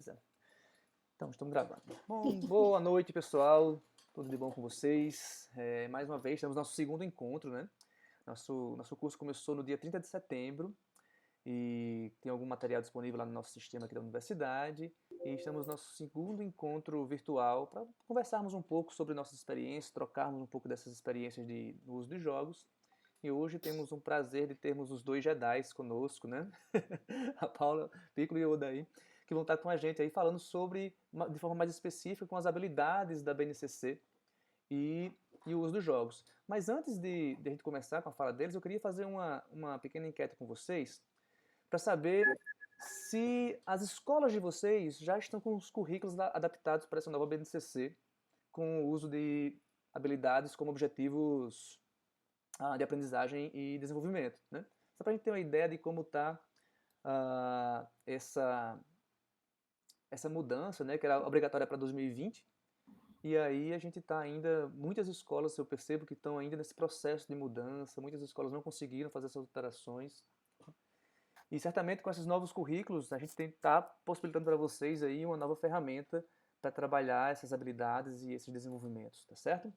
Beleza. Então, estamos gravando. Bom, boa noite, pessoal. Tudo de bom com vocês? Mais uma vez, temos nosso segundo encontro, né? Nosso curso começou no dia 30 de setembro e tem algum material disponível lá no nosso sistema aqui da universidade. E estamos no nosso segundo encontro virtual para conversarmos um pouco sobre nossas experiências, trocarmos um pouco dessas experiências no uso dos jogos. E hoje temos um prazer de termos os dois Jedis conosco, né? A Paula Piccolo e o Odaí, que vão estar com a gente aí falando sobre, de forma mais específica, com as habilidades da BNCC e o uso dos jogos. Mas antes de a gente começar com a fala deles, eu queria fazer uma pequena enquete com vocês para saber se as escolas de vocês já estão com os currículos adaptados para essa nova BNCC, com o uso de habilidades como objetivos de aprendizagem e desenvolvimento, né? Só para a gente ter uma ideia de como está essa mudança, né, que era obrigatória para 2020, e aí a gente está ainda, muitas escolas eu percebo que estão ainda nesse processo de mudança, muitas escolas não conseguiram fazer essas alterações, e certamente com esses novos currículos a gente está possibilitando para vocês aí uma nova ferramenta para trabalhar essas habilidades e esses desenvolvimentos, tá certo?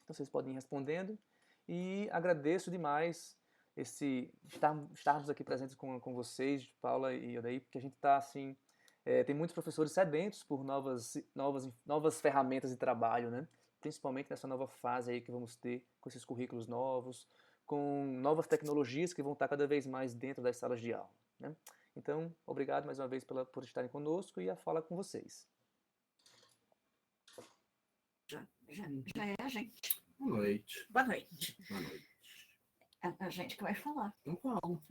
Então vocês podem ir respondendo. E agradeço demais estarmos aqui presentes com vocês, Paula e Odaí, porque a gente está assim, tem muitos professores sedentos por novas ferramentas de trabalho, né? Principalmente nessa nova fase aí que vamos ter com esses currículos novos, com novas tecnologias que vão estar cada vez mais dentro das salas de aula, né? Então, obrigado mais uma vez por estarem conosco e a fala com vocês. Já é a gente. Boa noite. Boa noite. Boa noite. É a gente que vai falar. Então, qual?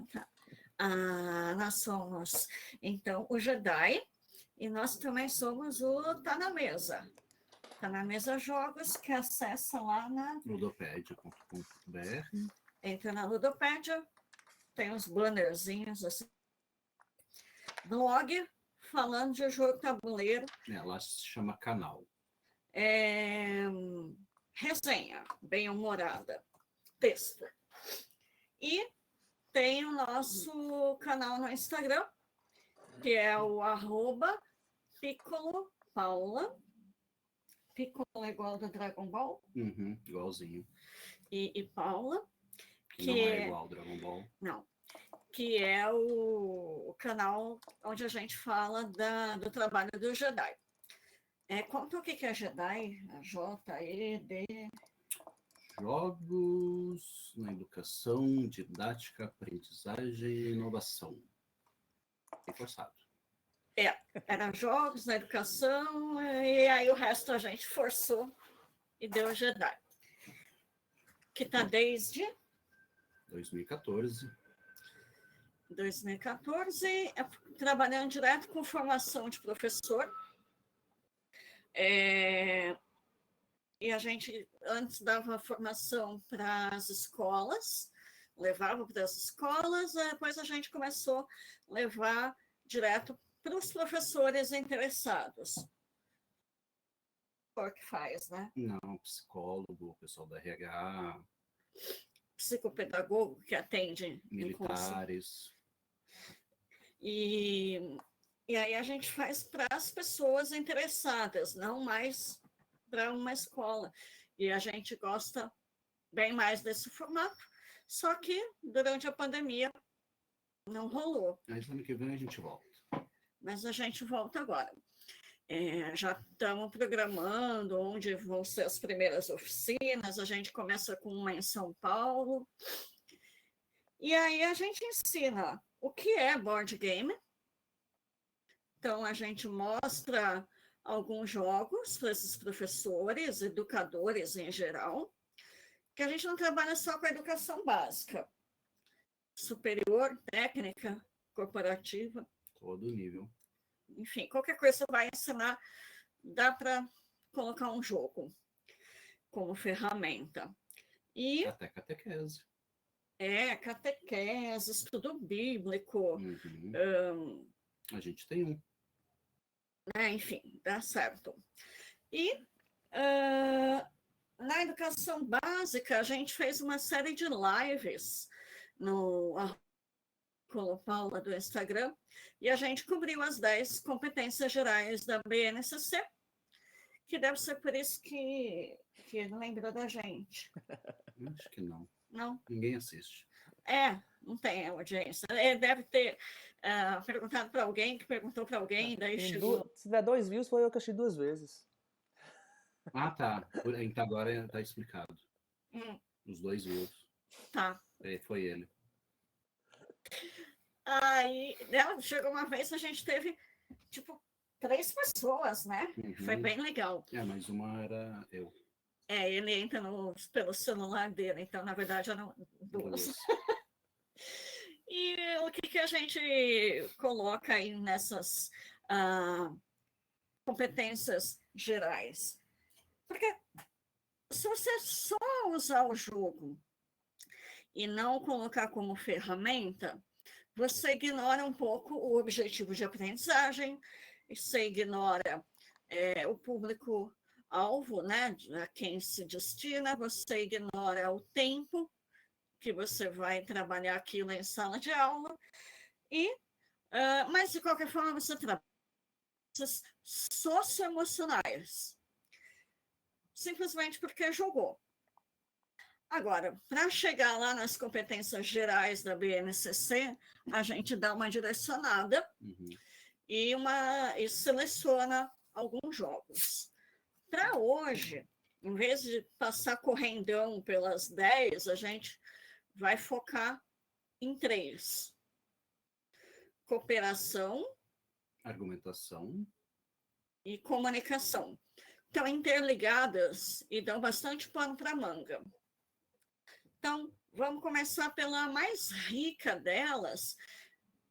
Nós somos, então, o Jedi e nós também somos o Tá na Mesa. Tá na Mesa Jogos, que acessa lá na Ludopedia.com.br. Entra na Ludopédia, tem uns bannerzinhos assim. Blog, falando de jogo tabuleiro. Ela se chama canal. Resenha, bem-humorada, texto. E tem o nosso canal no Instagram, que é o @PiccoloPaula. Piccolo é igual do Dragon Ball. Igualzinho. E Paula. Que não é igual ao Dragon Ball. Não. Que é o canal onde a gente fala do trabalho do Jedi. Conta o que é Jedi, a J-E-D. Jogos na educação, didática, aprendizagem e inovação. Bem forçado. Era jogos na educação, e aí o resto a gente forçou e deu Jedi. Que está desde 2014. 2014, trabalhando direto com formação de professor. E a gente antes dava formação para as escolas, levava para as escolas, depois a gente começou a levar direto para os professores interessados. O que faz, né? Não, psicólogo, pessoal da RH. Psicopedagogo que atende. Militares. E aí a gente faz para as pessoas interessadas, não mais para uma escola. E a gente gosta bem mais desse formato, só que durante a pandemia não rolou. Mas ano que vem a gente volta. Mas a gente volta agora. Já estamos programando onde vão ser as primeiras oficinas, a gente começa com uma em São Paulo. E aí a gente ensina o que é board game. Então, a gente mostra alguns jogos para esses professores, educadores em geral, que a gente não trabalha só com a educação básica, superior, técnica, corporativa. Todo nível. Enfim, qualquer coisa que vai ensinar, dá para colocar um jogo como ferramenta. E até catequese. Catequese, estudo bíblico. A gente tem um. Enfim, dá certo. E na educação básica, a gente fez uma série de lives no Paula do Instagram, e a gente cobriu as 10 competências gerais da BNCC, que deve ser por isso que lembrou da gente. Acho que não. Não? Ninguém assiste. Não tem audiência. Deve ter perguntado para alguém, que perguntou para alguém, daí chegou. Se der 2 views, foi eu que achei 2 vezes. Ah, tá. Então agora tá explicado. Os 2 views. Tá. Foi ele. Aí, chegou uma vez, a gente teve, tipo, 3 pessoas, né? Foi bem legal. Mas uma era eu. Ele entra pelo celular dele, então, na verdade, eram 2. E o que a gente coloca aí nessas competências gerais? Porque se você só usar o jogo e não colocar como ferramenta, você ignora um pouco o objetivo de aprendizagem, você ignora o público-alvo, né, a quem se destina, você ignora o tempo que você vai trabalhar aquilo em sala de aula, mas, de qualquer forma, você trabalha socioemocionais, simplesmente porque jogou. Agora, para chegar lá nas competências gerais da BNCC, a gente dá uma direcionada e seleciona alguns jogos. Para hoje, em vez de passar correndão pelas 10, a gente vai focar em 3. Cooperação, argumentação e comunicação. Estão interligadas e dão bastante pano para manga. Então, vamos começar pela mais rica delas,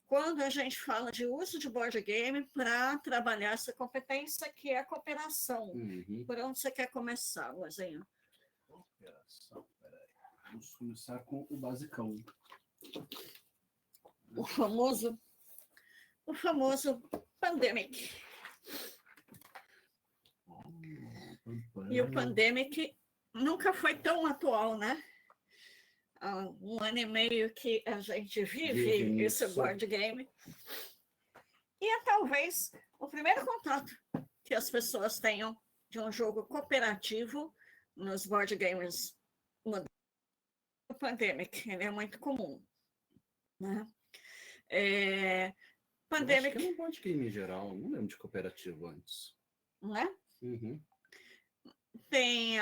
quando a gente fala de uso de board game para trabalhar essa competência, que é a cooperação. Por onde você quer começar, Luizinho? Cooperação, peraí. Vamos começar com o basicão. O famoso Pandemic. E o Pandemic nunca foi tão atual, né? Há 1 ano e meio que a gente vive esse board game. E é talvez o primeiro contato que as pessoas tenham de um jogo cooperativo nos board games modernos. O Pandemic, ele é muito comum, né? Pandemic... Eu acho que é um board game em geral, não lembro de cooperativo antes. Não é? Tem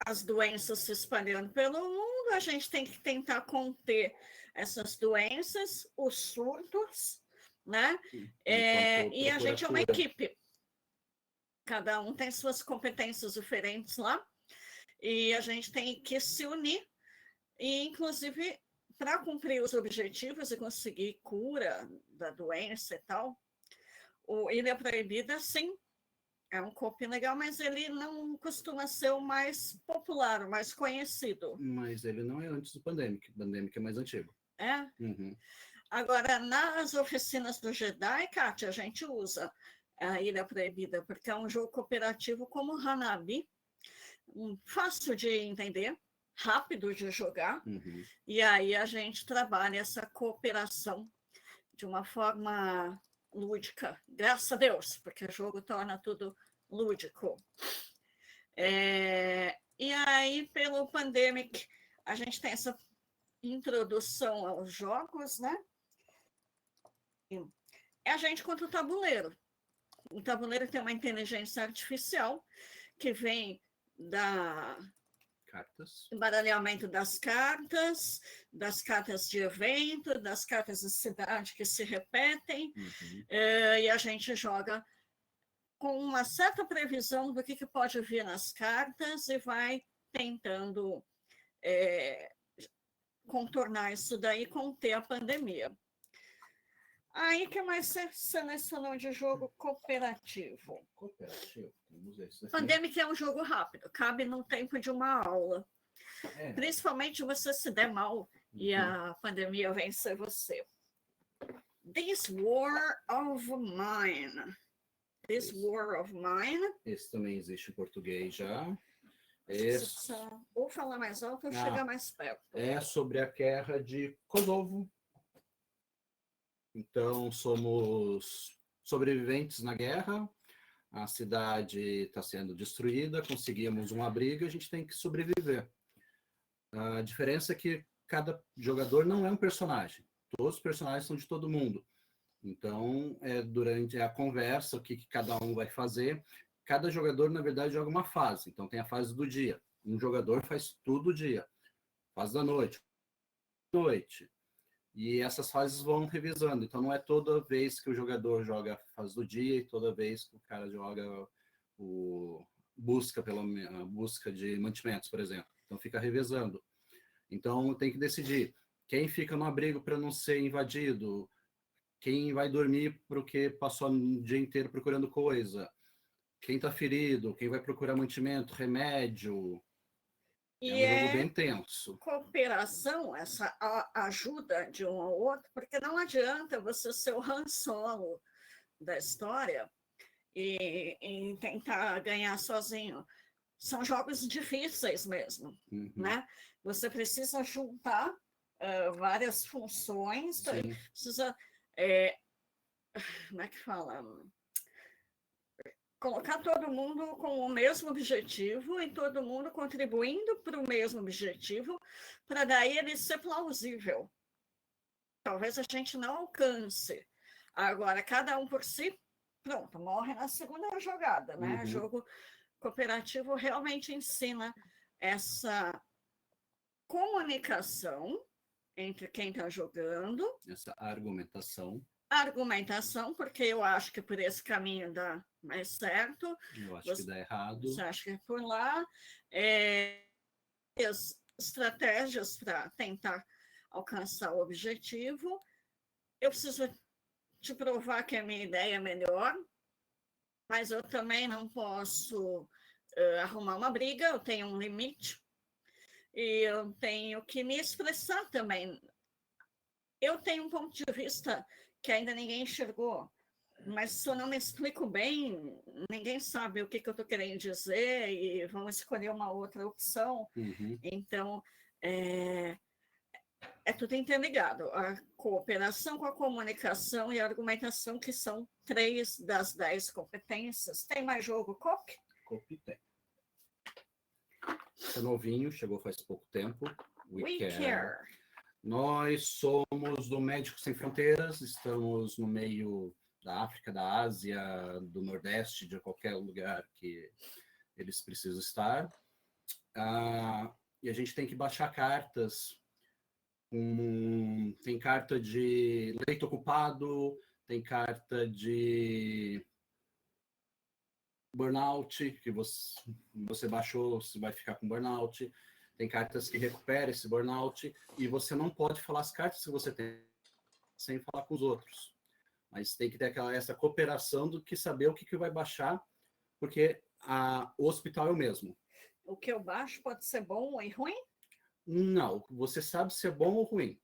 as doenças se espalhando pelo mundo, a gente tem que tentar conter essas doenças, os surtos, né? E a gente é uma equipe. Cada um tem suas competências diferentes lá, e a gente tem que se unir, e inclusive para cumprir os objetivos e conseguir cura da doença e tal. O Ilha Proibida, sim, é um copy legal, mas ele não costuma ser o mais popular, o mais conhecido. Mas ele não é antes do Pandemic. O Pandemic é mais antigo. É? Agora, nas oficinas do Jedi, Kátia, a gente usa a Ilha Proibida, porque é um jogo cooperativo como Hanabi, fácil de entender, rápido de jogar, e aí a gente trabalha essa cooperação de uma forma lúdica, graças a Deus, porque o jogo torna tudo lúdico. E aí, pelo Pandemic, a gente tem essa introdução aos jogos, né? É a gente contra o tabuleiro. O tabuleiro tem uma inteligência artificial que vem do embaralhamento das cartas de evento, das cartas de cidade que se repetem, e a gente joga com uma certa previsão do que pode vir nas cartas e vai tentando contornar isso daí, conter a pandemia. Aí, o que mais você selecionou de jogo cooperativo? Pandemic é um jogo rápido, cabe no tempo de uma aula. Principalmente você se der mal e a pandemia vencer você. This War of Mine. Esse também existe em português já. Ou falar mais alto ou chegar mais perto. É sobre a guerra de Kosovo. Então, somos sobreviventes na guerra, a cidade está sendo destruída, conseguimos um abrigo, a gente tem que sobreviver. A diferença é que cada jogador não é um personagem, todos os personagens são de todo mundo. Então, durante a conversa, o que cada um vai fazer, cada jogador, na verdade, joga uma fase. Então, tem a fase do dia. Um jogador faz tudo o dia. Fase da noite. E essas fases vão revisando. Então, não é toda vez que o jogador joga a fase do dia e toda vez que o cara joga busca de mantimentos, por exemplo. Então, fica revezando. Então, tem que decidir quem fica no abrigo para não ser invadido, quem vai dormir porque passou o dia inteiro procurando coisa, quem está ferido, quem vai procurar mantimento, remédio. E é um jogo bem tenso. Cooperação, essa ajuda de um ao outro, porque não adianta você ser o Han Solo da história e tentar ganhar sozinho. São jogos difíceis mesmo, né? Você precisa juntar várias funções, precisa, como é que fala? Colocar todo mundo com o mesmo objetivo e todo mundo contribuindo para o mesmo objetivo, para daí ele ser plausível. Talvez a gente não alcance. Agora, cada um por si, pronto, morre na segunda jogada, né? Jogo cooperativo realmente ensina essa comunicação entre quem está jogando. Essa argumentação, porque eu acho que por esse caminho dá mais certo. Eu acho que dá errado. Você acha que é por lá? As estratégias para tentar alcançar o objetivo. Eu preciso te provar que a minha ideia é melhor, mas eu também não posso arrumar uma briga, eu tenho um limite, e eu tenho que me expressar também. Eu tenho um ponto de vista que ainda ninguém enxergou, mas se eu não me explico bem, ninguém sabe o que eu estou querendo dizer e vão escolher uma outra opção. Então, é tudo interligado. A cooperação com a comunicação e a argumentação, que são 3 das 10 competências. Tem mais jogo, COP? COP tem. É novinho, chegou faz pouco tempo. We Care. Nós somos do Médicos Sem Fronteiras, estamos no meio da África, da Ásia, do Nordeste, de qualquer lugar que eles precisam estar. E a gente tem que baixar cartas. Tem carta de leito ocupado, tem carta de burnout, que você baixou, você vai ficar com burnout. Tem cartas que recuperam esse burnout, e você não pode falar as cartas que você tem sem falar com os outros. Mas tem que ter essa cooperação do que saber o que vai baixar, porque o hospital é o mesmo. O que eu baixo pode ser bom e ruim? Não, você sabe se é bom ou ruim.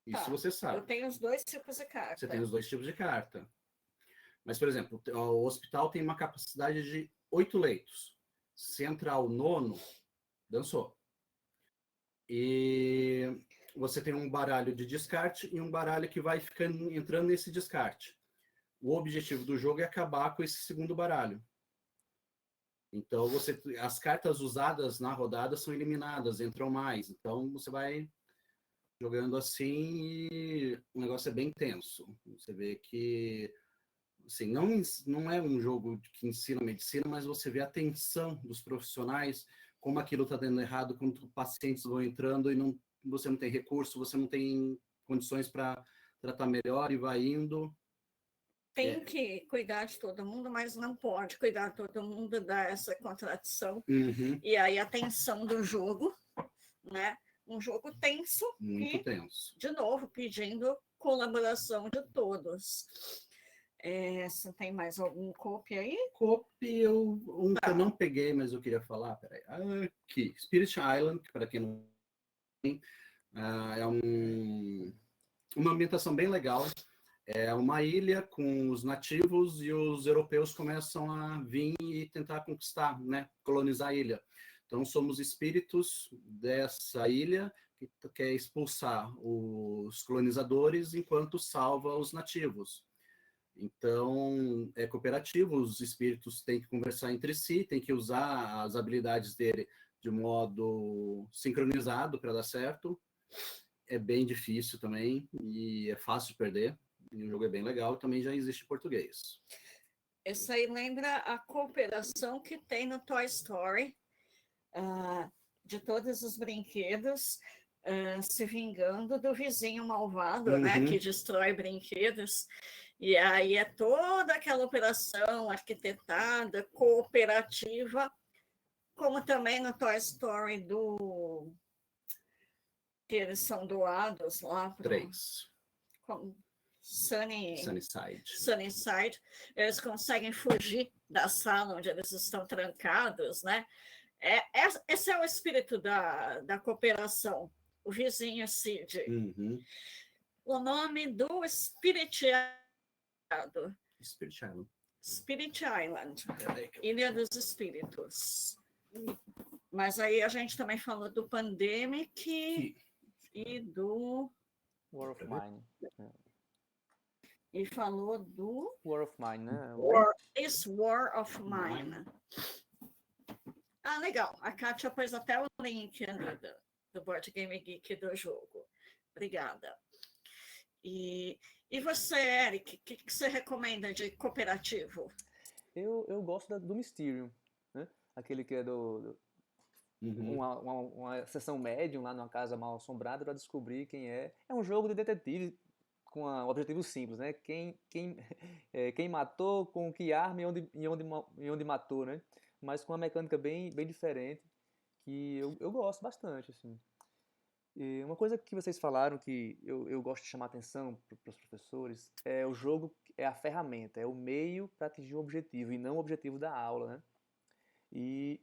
Isso você sabe. Eu tenho os 2 tipos de carta. Você tem os 2 tipos de carta. Mas, por exemplo, o hospital tem uma capacidade de 8 leitos. Se entrar o 9º, dançou. E você tem um baralho de descarte e um baralho que vai entrando nesse descarte. O objetivo do jogo é acabar com esse segundo baralho. Então, as cartas usadas na rodada são eliminadas, entram mais. Então, você vai jogando assim e o negócio é bem tenso. Você vê que assim, não é um jogo que ensina medicina, mas você vê a tensão dos profissionais, como aquilo está dando errado, quando pacientes vão entrando e você não tem recurso, você não tem condições para tratar melhor e vai indo. Tem que cuidar de todo mundo, mas não pode cuidar de todo mundo, dar essa contradição. E aí a tensão do jogo, né? Um jogo tenso. Muito tenso. De novo, pedindo colaboração de todos. Você tem mais algum COP aí? COP, que eu não peguei, mas eu queria falar. Peraí. Aqui, Spirit Island, que para quem não tem, é uma ambientação bem legal. É uma ilha com os nativos e os europeus começam a vir e tentar conquistar, né, colonizar a ilha. Então, somos espíritos dessa ilha que quer expulsar os colonizadores enquanto salva os nativos. Então, é cooperativo, os espíritos têm que conversar entre si, têm que usar as habilidades dele de modo sincronizado para dar certo. É bem difícil também e é fácil de perder. E o jogo é bem legal, também já existe em português. Isso aí lembra a cooperação que tem no Toy Story, de todos os brinquedos se vingando do vizinho malvado, né, que destrói brinquedos. E aí é toda aquela operação arquitetada, cooperativa, como também no Toy Story que eles são doados lá para 3. Sunnyside, eles conseguem fugir da sala onde eles estão trancados, né? Esse é o espírito da cooperação, o vizinho Cid. O nome do Spirit Island, Ilha dos Espíritos. Mas aí a gente também falou do Pandemic e do War of Mine. E falou do War of Mine, né? War of Mine. Legal. A Kátia pôs até o link do Board Game Geek do jogo. Obrigada. E você, Eric, o que você recomenda de cooperativo? Eu gosto do Mysterium, né? Aquele que é uma sessão médium lá numa casa mal assombrada para descobrir quem é. É um jogo de detetive com um objetivo simples, né? Quem matou, com que arma e onde matou, né? Mas com uma mecânica bem diferente, que eu gosto bastante, assim. E uma coisa que vocês falaram que eu gosto de chamar atenção para os professores é o jogo, é a ferramenta, é o meio para atingir o objetivo e não o objetivo da aula, né? E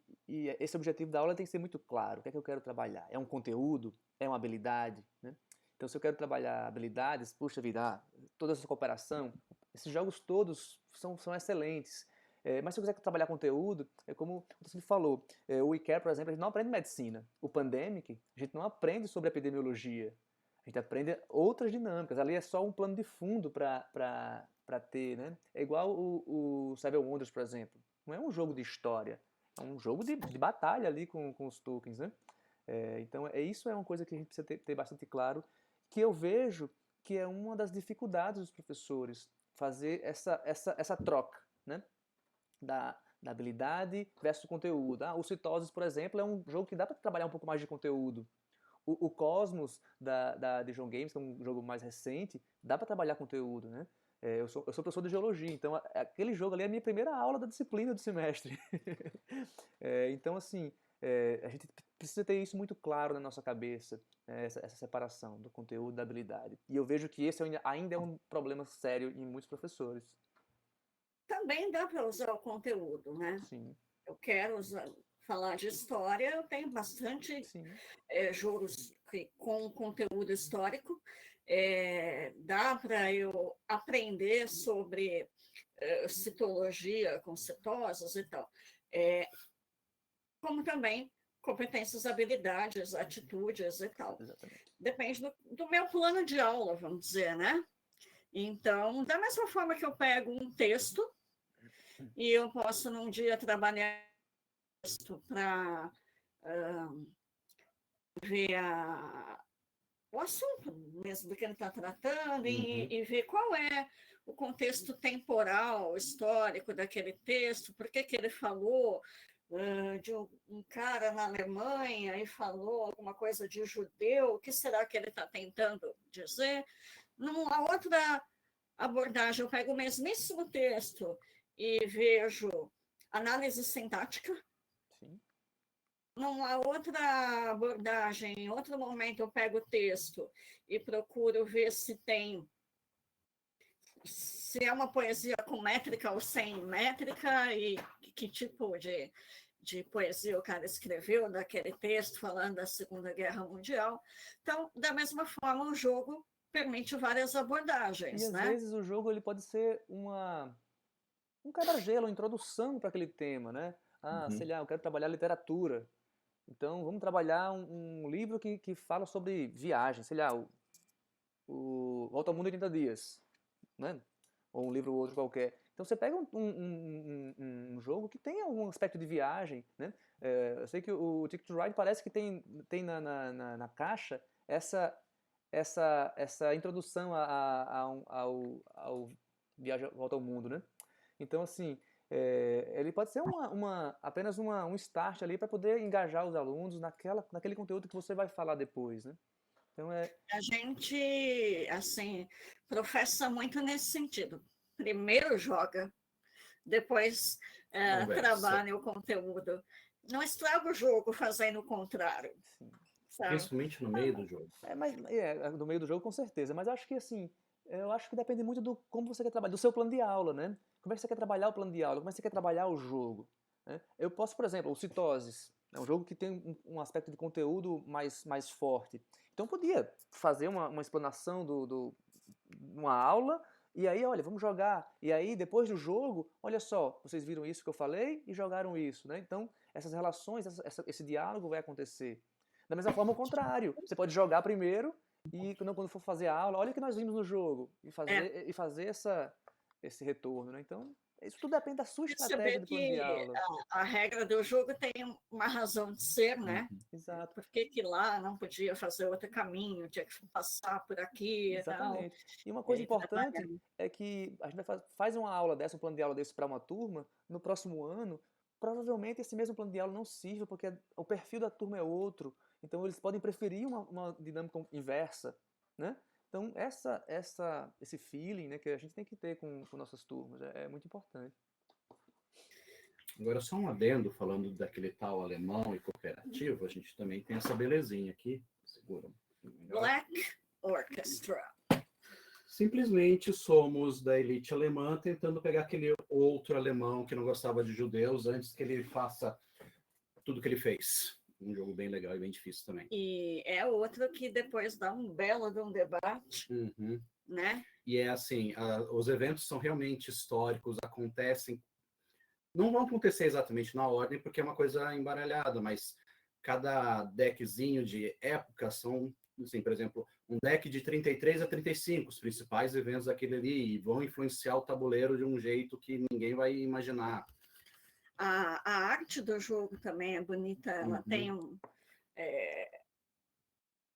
esse objetivo da aula tem que ser muito claro. O que é que eu quero trabalhar? É um conteúdo? É uma habilidade? Né? Então, se eu quero trabalhar habilidades, puxa vida, toda essa cooperação, esses jogos todos são excelentes. Mas se eu quiser trabalhar conteúdo, é como você falou, o WeCare, por exemplo, a gente não aprende medicina. O Pandemic, a gente não aprende sobre epidemiologia. A gente aprende outras dinâmicas. Ali é só um plano de fundo para ter, né? É igual o Seven Wonders, por exemplo. Não é um jogo de história, é um jogo de batalha ali com os tokens, né? Então, isso é uma coisa que a gente precisa ter bastante claro, que eu vejo que é uma das dificuldades dos professores, fazer essa troca, né? Da habilidade versus o conteúdo. O Citoses, por exemplo, é um jogo que dá para trabalhar um pouco mais de conteúdo. O Cosmos da Dijon Games, que é um jogo mais recente, dá para trabalhar conteúdo, né? Eu sou professor de geologia, então aquele jogo ali é a minha primeira aula da disciplina do semestre. Então, assim, a gente precisa ter isso muito claro na nossa cabeça, essa separação do conteúdo e da habilidade. E eu vejo que esse ainda é um problema sério em muitos professores. Também dá para usar o conteúdo, né? Sim. Eu quero falar de história, eu tenho bastante jogos com conteúdo histórico. Dá para eu aprender sobre citologia com citoses e tal. Como também competências, habilidades, atitudes e tal. Exatamente. Depende do meu plano de aula, vamos dizer, né? Então, da mesma forma que eu pego um texto e eu posso, num dia, trabalhar texto para ver o assunto mesmo do que ele está tratando e ver qual é o contexto temporal, histórico daquele texto, por que ele falou de um cara na Alemanha e falou alguma coisa de judeu, o que será que ele está tentando dizer? Numa outra abordagem, eu pego o mesmíssimo texto e vejo análise sintática. Sim. Numa outra abordagem, em outro momento, eu pego o texto e procuro ver se é uma poesia com métrica ou sem métrica e que tipo de poesia o cara escreveu daquele texto falando da Segunda Guerra Mundial. Então, da mesma forma, o jogo permite várias abordagens. E às vezes o jogo ele pode ser um quebra-gelo, uma introdução para aquele tema, né? Sei lá, eu quero trabalhar literatura. Então, vamos trabalhar um livro que fala sobre viagem, sei lá, o Volta ao Mundo em 80 Dias, né? Ou um livro ou outro qualquer. Então você pega um jogo que tem algum aspecto de viagem, né? Eu sei que o Ticket to Ride parece que tem na caixa essa introdução ao Viagem Volta ao Mundo, né? Então, assim, ele pode ser apenas um start ali para poder engajar os alunos naquele conteúdo que você vai falar depois, né? Então, A gente, assim, professa muito nesse sentido. Primeiro joga, depois Conversa. trabalha o conteúdo. Não estraga o jogo fazendo o contrário, sim. sabe? Principalmente no meio do jogo. No meio do jogo, com certeza. Mas acho que, assim, eu acho que depende muito do como você quer trabalhar, do seu plano de aula, né? Como é que você quer trabalhar o plano de aula? Como é que você quer trabalhar o jogo? Né? Eu posso, por exemplo, o Citoses, é um jogo que tem um aspecto de conteúdo mais forte. Então, eu podia fazer uma explanação uma aula, e aí, olha, vamos jogar. E aí, depois do jogo, olha só, vocês viram isso que eu falei e jogaram isso, né? Então, essas relações, esse diálogo vai acontecer. Da mesma forma, o contrário. Você pode jogar primeiro e quando for fazer a aula, olha o que nós vimos no jogo e fazer esse retorno, né? Então, isso tudo depende da sua estratégia Perceber de plano de que aula. a regra do jogo tem uma razão de ser, né? Exato, Por que lá não podia fazer outro caminho, tinha que passar por aqui e tal. exatamente. E uma coisa importante Trabalhando. é que a gente faz uma aula dessa, um plano de aula desse para uma turma, no próximo ano, provavelmente esse mesmo plano de aula não sirva, porque o perfil da turma é outro. Então, eles podem preferir uma dinâmica inversa, né? Então, esse feeling, né, que a gente tem que ter com nossas turmas é muito importante. Agora, só um adendo, falando daquele tal alemão e cooperativo, a gente também tem essa belezinha aqui. Segura um pouquinho melhor. Black Orchestra. Simplesmente somos da elite alemã tentando pegar aquele outro alemão que não gostava de judeus antes que ele faça tudo que ele fez. Um jogo bem legal e bem difícil também. E é outro que depois dá um belo de um debate, Uhum. né? E é assim, os eventos são realmente históricos, acontecem. Não vão acontecer exatamente na ordem, porque é uma coisa embaralhada, mas cada deckzinho de época são, assim, por exemplo, um deck de 33 a 35, os principais eventos daquele ali, e vão influenciar o tabuleiro de um jeito que ninguém vai imaginar. A arte do jogo também é bonita, ela tem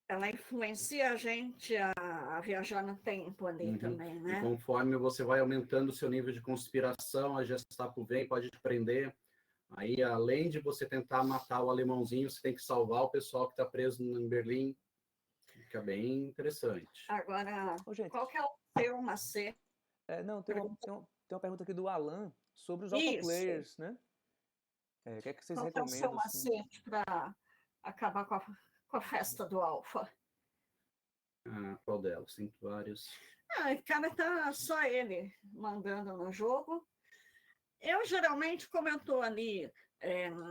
ela influencia a gente a viajar no tempo ali também, E né? conforme você vai aumentando o seu nível de conspiração, a Gestapo vem, pode te prender. Aí, além de você tentar matar o alemãozinho, você tem que salvar o pessoal que está preso em Berlim. Fica bem interessante. Agora, Ô, gente, qual que é o seu macete? não, tem uma pergunta aqui do Alan sobre os Isso. autoplayers, né? O que é que vocês Qual que é o seu recomendam, assim? macete para acabar com a festa do Alfa? Qual delas? Tem vários. Cara, tá só ele mandando no jogo. Eu, geralmente, como eu estou ali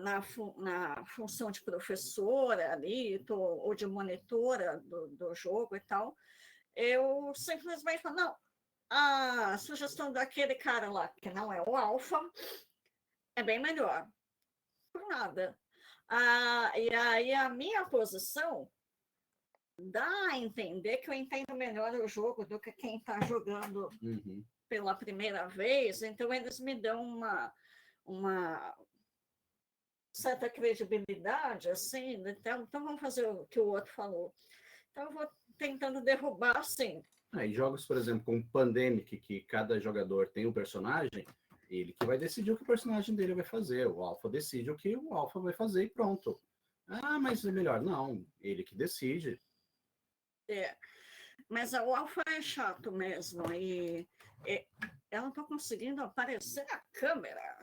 na função de professora ali, ou de monitora do jogo e tal, eu simplesmente falo, não, a sugestão daquele cara lá, que não é o alfa, é bem melhor. Por nada. E aí a minha posição dá a entender que eu entendo melhor o jogo do que quem está jogando pela primeira vez, então eles me dão uma certa credibilidade, assim, então vamos fazer o que o outro falou. Então eu vou tentando derrubar, assim. E jogos, por exemplo, como Pandemic, que cada jogador tem um personagem, ele que vai decidir o que o personagem dele vai fazer. O Alpha decide o que o Alpha vai fazer e pronto. Mas é melhor. Não, ele que decide. Mas o Alpha é chato mesmo, e eu não estou conseguindo aparecer na câmera.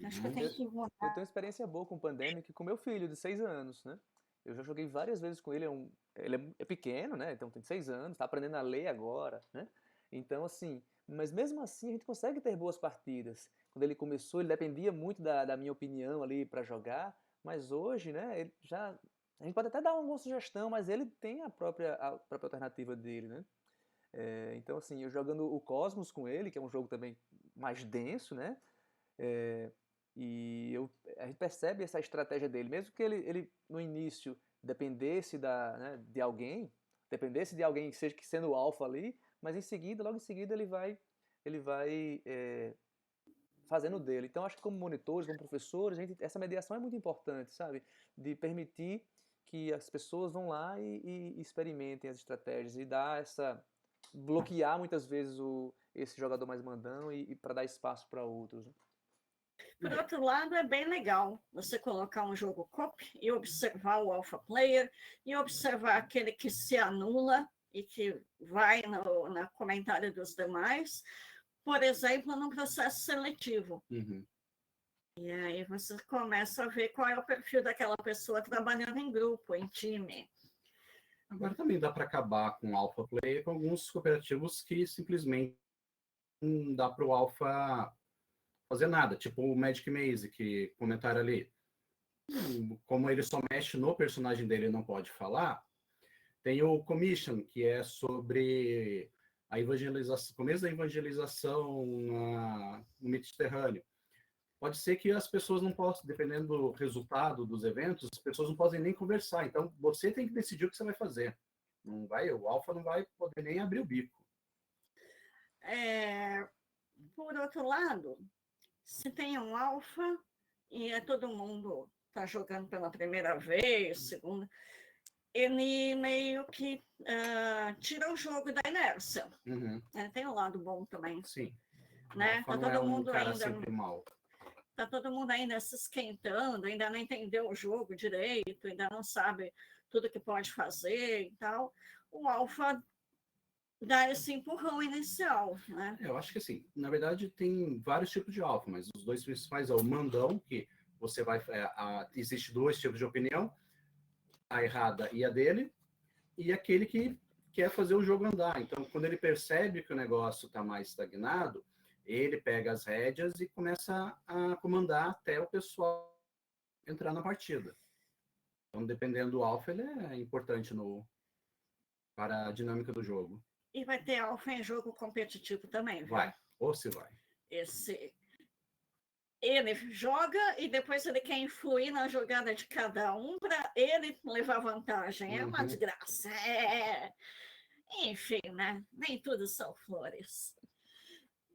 Acho que eu tenho que mudar. Eu tenho experiência boa com o Pandemic com meu filho, de 6 anos, né? Eu já joguei várias vezes com ele, ele é pequeno, né? Então tem 6 anos, tá aprendendo a ler agora, né? Então, assim, mas mesmo assim a gente consegue ter boas partidas. Quando ele começou, ele dependia muito da minha opinião ali para jogar, mas hoje, né, a gente pode até dar alguma sugestão, mas ele tem a própria alternativa dele, né? Então, assim, eu jogando o Cosmos com ele, que é um jogo também mais denso, né? A gente percebe essa estratégia dele, mesmo que ele no início dependesse de alguém, que sendo o alfa ali, mas logo em seguida ele vai fazendo dele. Então acho que como monitores, como professores, essa mediação é muito importante, sabe? De permitir que as pessoas vão lá e experimentem as estratégias e bloquear muitas vezes esse jogador mais mandão e para dar espaço para outros. Né? Por outro lado, é bem legal você colocar um jogo cop e observar o alpha player e observar aquele que se anula e que vai no comentário dos demais, por exemplo, no processo seletivo. Uhum. E aí você começa a ver qual é o perfil daquela pessoa trabalhando em grupo, em time. Agora também dá para acabar com o alpha player com alguns cooperativos que simplesmente não dá para o alpha fazer nada, tipo o Magic Maze, que comentaram ali. Como ele só mexe no personagem dele e não pode falar, tem o Commission, que é sobre a evangelização, começo da evangelização no Mediterrâneo. Pode ser que as pessoas não possam, dependendo do resultado dos eventos, as pessoas não podem nem conversar. Então, você tem que decidir o que você vai fazer. O alfa não vai poder nem abrir o bico. Por outro lado, se tem um alfa e todo mundo está jogando pela primeira vez, segunda, ele meio que tira o jogo da inércia. Uhum. Tem o lado bom também. Sim. Né? Tá todo mundo cara ainda sempre mal. Tá todo mundo ainda se esquentando, ainda não entendeu o jogo direito, ainda não sabe tudo que pode fazer e tal. O alfa dá esse empurrão inicial, né? Eu acho que assim, na verdade tem vários tipos de alfa, mas os dois principais é o mandão, que você vai existe dois tipos de opinião, a errada e a dele, e aquele que quer fazer o jogo andar. Então, quando ele percebe que o negócio está mais estagnado, ele pega as rédeas e começa a comandar até o pessoal entrar na partida. Então, dependendo do alfa, ele é importante para a dinâmica do jogo. E vai ter alfa em jogo competitivo também, viu? Vai, ou se vai. Ele joga e depois ele quer influir na jogada de cada um para ele levar vantagem. É uma desgraça. Enfim, né? Nem tudo são flores.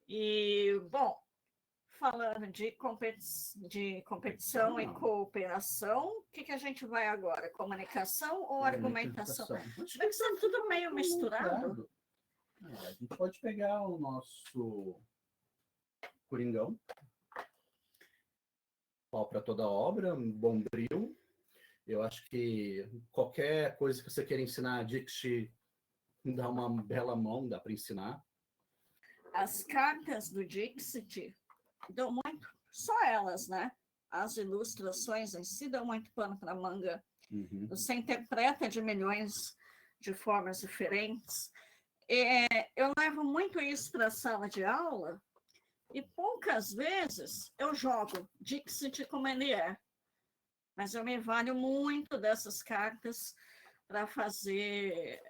E, bom, falando de competição e cooperação, o que a gente vai agora? Comunicação ou argumentação? Acho que são tudo meio misturado. A gente pode pegar o nosso Coringão, pau para toda obra, um bombril. Eu acho que qualquer coisa que você queira ensinar a Dixit, dá uma bela mão, dá para ensinar. As cartas do Dixit dão muito, só elas, né? As ilustrações em si dão muito pano para manga. Uhum. Você interpreta de milhões de formas diferentes. Eu levo muito isso para a sala de aula e poucas vezes eu jogo Dixit como ele é. Mas eu me valho muito dessas cartas para fazer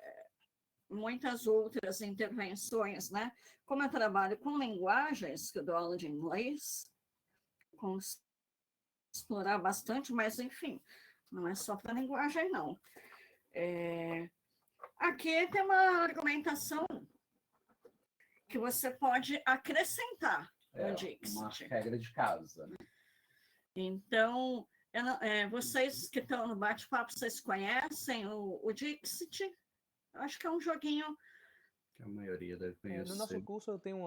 muitas outras intervenções, né? Como eu trabalho com linguagens, que eu dou aula de inglês, explorar bastante, mas, enfim, não é só para linguagem, não. Aqui tem uma argumentação que você pode acrescentar no Dixit. Uma regra de casa, né? Então, vocês que estão no bate-papo, vocês conhecem o Dixit? Eu acho que é um joguinho que a maioria deve conhecer. No nosso curso eu tenho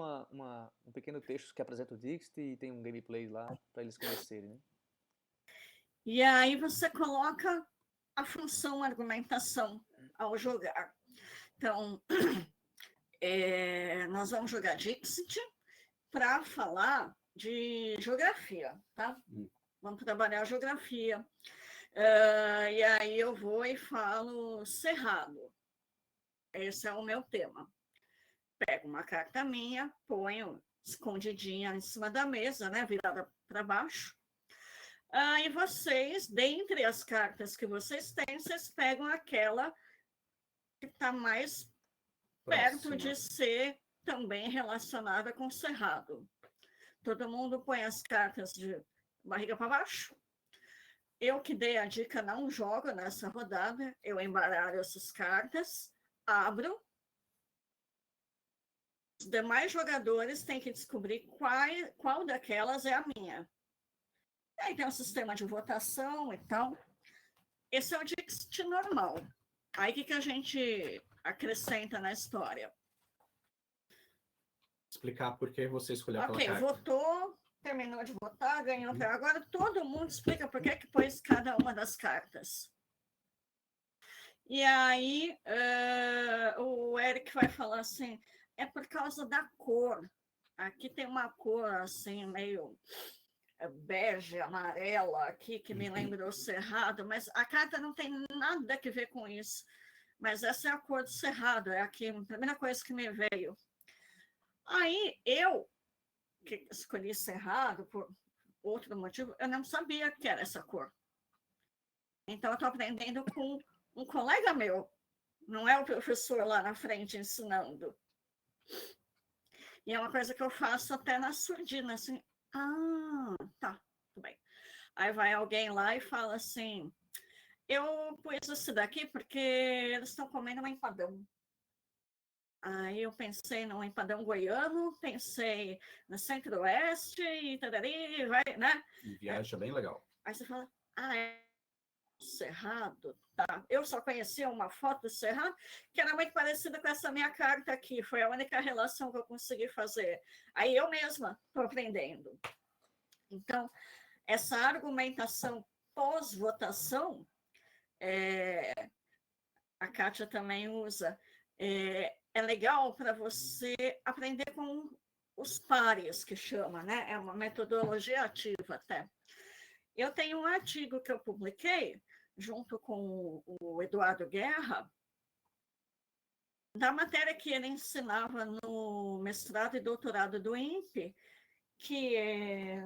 um pequeno texto que apresenta o Dixit e tem um gameplay lá para eles conhecerem, né? E aí você coloca a função argumentação ao jogar. Então, nós vamos jogar Dixit para falar de geografia, tá? Vamos trabalhar a geografia. E aí eu vou e falo Cerrado. Esse é o meu tema. Pego uma carta minha, ponho escondidinha em cima da mesa, né, virada para baixo. E vocês, dentre as cartas que vocês têm, vocês pegam aquela que está mais perto de ser também relacionada com Cerrado. Todo mundo põe as cartas barriga para baixo. Eu que dei a dica, não jogo nessa rodada, eu embaralho essas cartas, abro. Os demais jogadores têm que descobrir qual daquelas é a minha. Aí tem um sistema de votação e tal. Esse é o Dixit normal. Aí o que a gente acrescenta na história? Explicar por que você escolheu aquela Ok, carta. votou, terminou de votar, ganhou. Agora todo mundo explica por que pôs cada uma das cartas. E aí o Eric vai falar assim, é por causa da cor. Aqui tem uma cor assim, meio bege, amarela aqui, que me lembrou o cerrado, mas a carta não tem nada a ver com isso. Mas essa é a cor do cerrado, é aqui, a primeira coisa que me veio. Aí eu, que escolhi cerrado por outro motivo, eu não sabia que era essa cor. Então eu estou aprendendo com um colega meu, não é o professor lá na frente ensinando. E é uma coisa que eu faço até na surdina, assim, tá, tudo bem. Aí vai alguém lá e fala assim, eu pus esse daqui porque eles estão comendo um empadão. Aí eu pensei no empadão goiano, pensei no centro-oeste e tarari, vai, né? Viagem é bem legal. Aí você fala, é Cerrado, tá. Eu só conhecia uma foto do Cerrado que era muito parecida com essa minha carta aqui, foi a única relação que eu consegui fazer. Aí eu mesma estou aprendendo. Então, essa argumentação pós-votação, a Kátia também usa, é legal para você aprender com os pares, que chama, né? É uma metodologia ativa até. Eu tenho um artigo que eu publiquei, junto com o Eduardo Guerra, da matéria que ele ensinava no mestrado e doutorado do INPE, que é...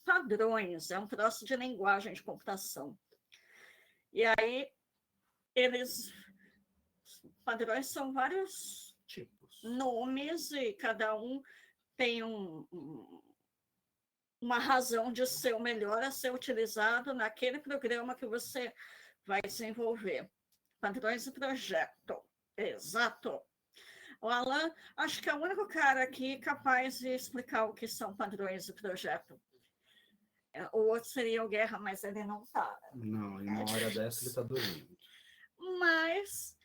Padrões, é um troço de linguagem de computação. E aí, padrões são vários tipos, nomes, e cada um tem uma razão de ser o melhor a ser utilizado naquele programa que você vai desenvolver. Padrões de projeto. Exato. O Alan, acho que é o único cara aqui capaz de explicar o que são padrões de projeto. O outro seria o Guerra, mas ele não está. Não, em uma hora dessa ele está dormindo. Mas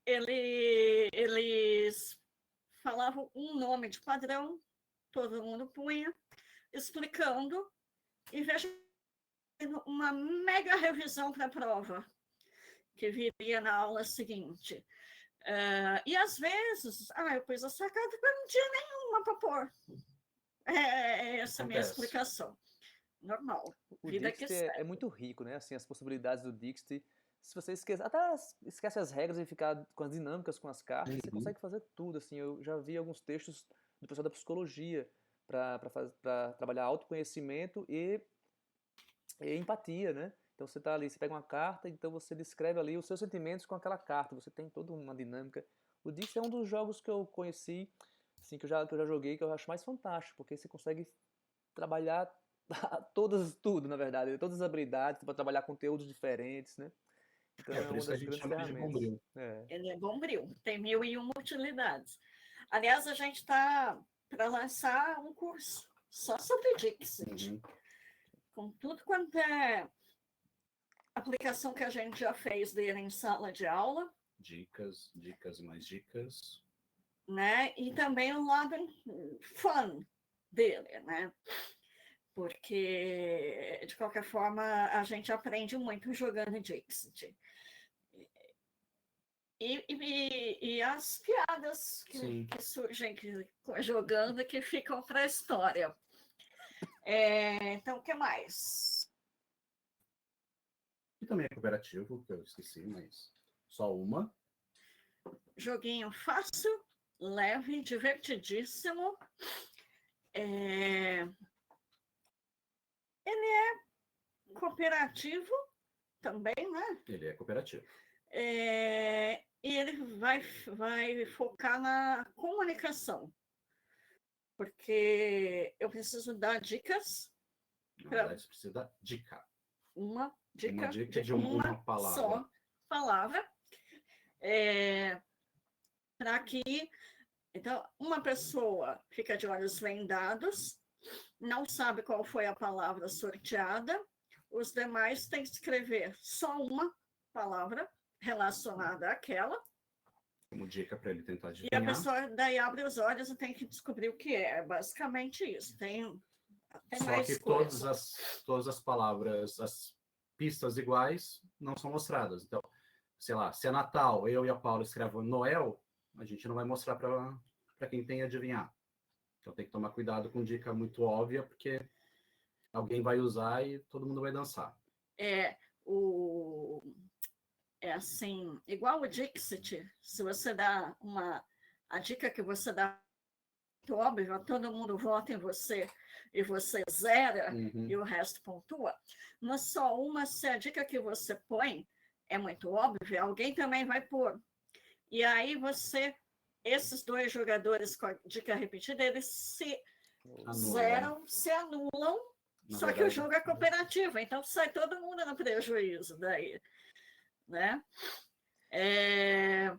eles falavam um nome de padrão, todo mundo punha, explicando, e veja uma mega revisão para a prova, que viria na aula seguinte. E às vezes, eu pus essa carta porque não tinha nenhuma para pôr. Essa é a minha explicação. Normal. O Dixit é muito rico, né? Assim, as possibilidades do Dixit. Se você esquece as regras e ficar com as dinâmicas com as cartas, você consegue fazer tudo. Assim, eu já vi alguns textos do pessoal da psicologia para trabalhar autoconhecimento e empatia, né? Então você tá ali, você pega uma carta, então você descreve ali os seus sentimentos com aquela carta. Você tem toda uma dinâmica. O Dixit é um dos jogos que eu conheci, assim, que eu já joguei, que eu acho mais fantástico, porque você consegue trabalhar tudo, na verdade, todas as habilidades, para trabalhar conteúdos diferentes, né? Então por isso que a gente chama de bombril. Ele é bombril, tem 1001 utilidades. Aliás, a gente está para lançar um curso só sobre Dixit. Com tudo quanto é aplicação que a gente já fez dele em sala de aula. Dicas e mais dicas. Né? E também o lado fun dele, né? Porque, de qualquer forma, a gente aprende muito jogando Dixit. E as piadas que surgem jogando, que ficam para a história. Então, o que mais? E também é cooperativo, que eu esqueci, mas só uma. Joguinho fácil, leve, divertidíssimo. Ele é cooperativo também, né? Ele é cooperativo. E ele vai focar na comunicação. porque eu preciso dar dicas. Na verdade, você precisa dar dica. Uma dica, Uma dica de uma palavra. só palavra. Para que, então, uma pessoa fica de olhos vendados, não sabe qual foi a palavra sorteada, os demais têm que escrever só uma palavra relacionada àquela, Como dica para ele tentar e a adivinhar. pessoa daí abre os olhos e tem que descobrir o que é. Basicamente isso. Tem até Só mais que coisa. todas as palavras, as pistas iguais, não são mostradas. Então, sei lá, se é Natal, eu e a Paula escrevem Noel, a gente não vai mostrar para quem tem adivinhar. Então tem que tomar cuidado com dica muito óbvia, porque alguém vai usar e todo mundo vai dançar. É assim, igual o Dixit, se você dá a dica que você dá muito óbvia, todo mundo vota em você e você zera e o resto pontua. Mas só uma, se a dica que você põe é muito óbvia, alguém também vai pôr. E aí esses dois jogadores com a dica repetida, eles se zeram, se anulam, só que o jogo é cooperativo, então sai todo mundo no prejuízo daí. Né?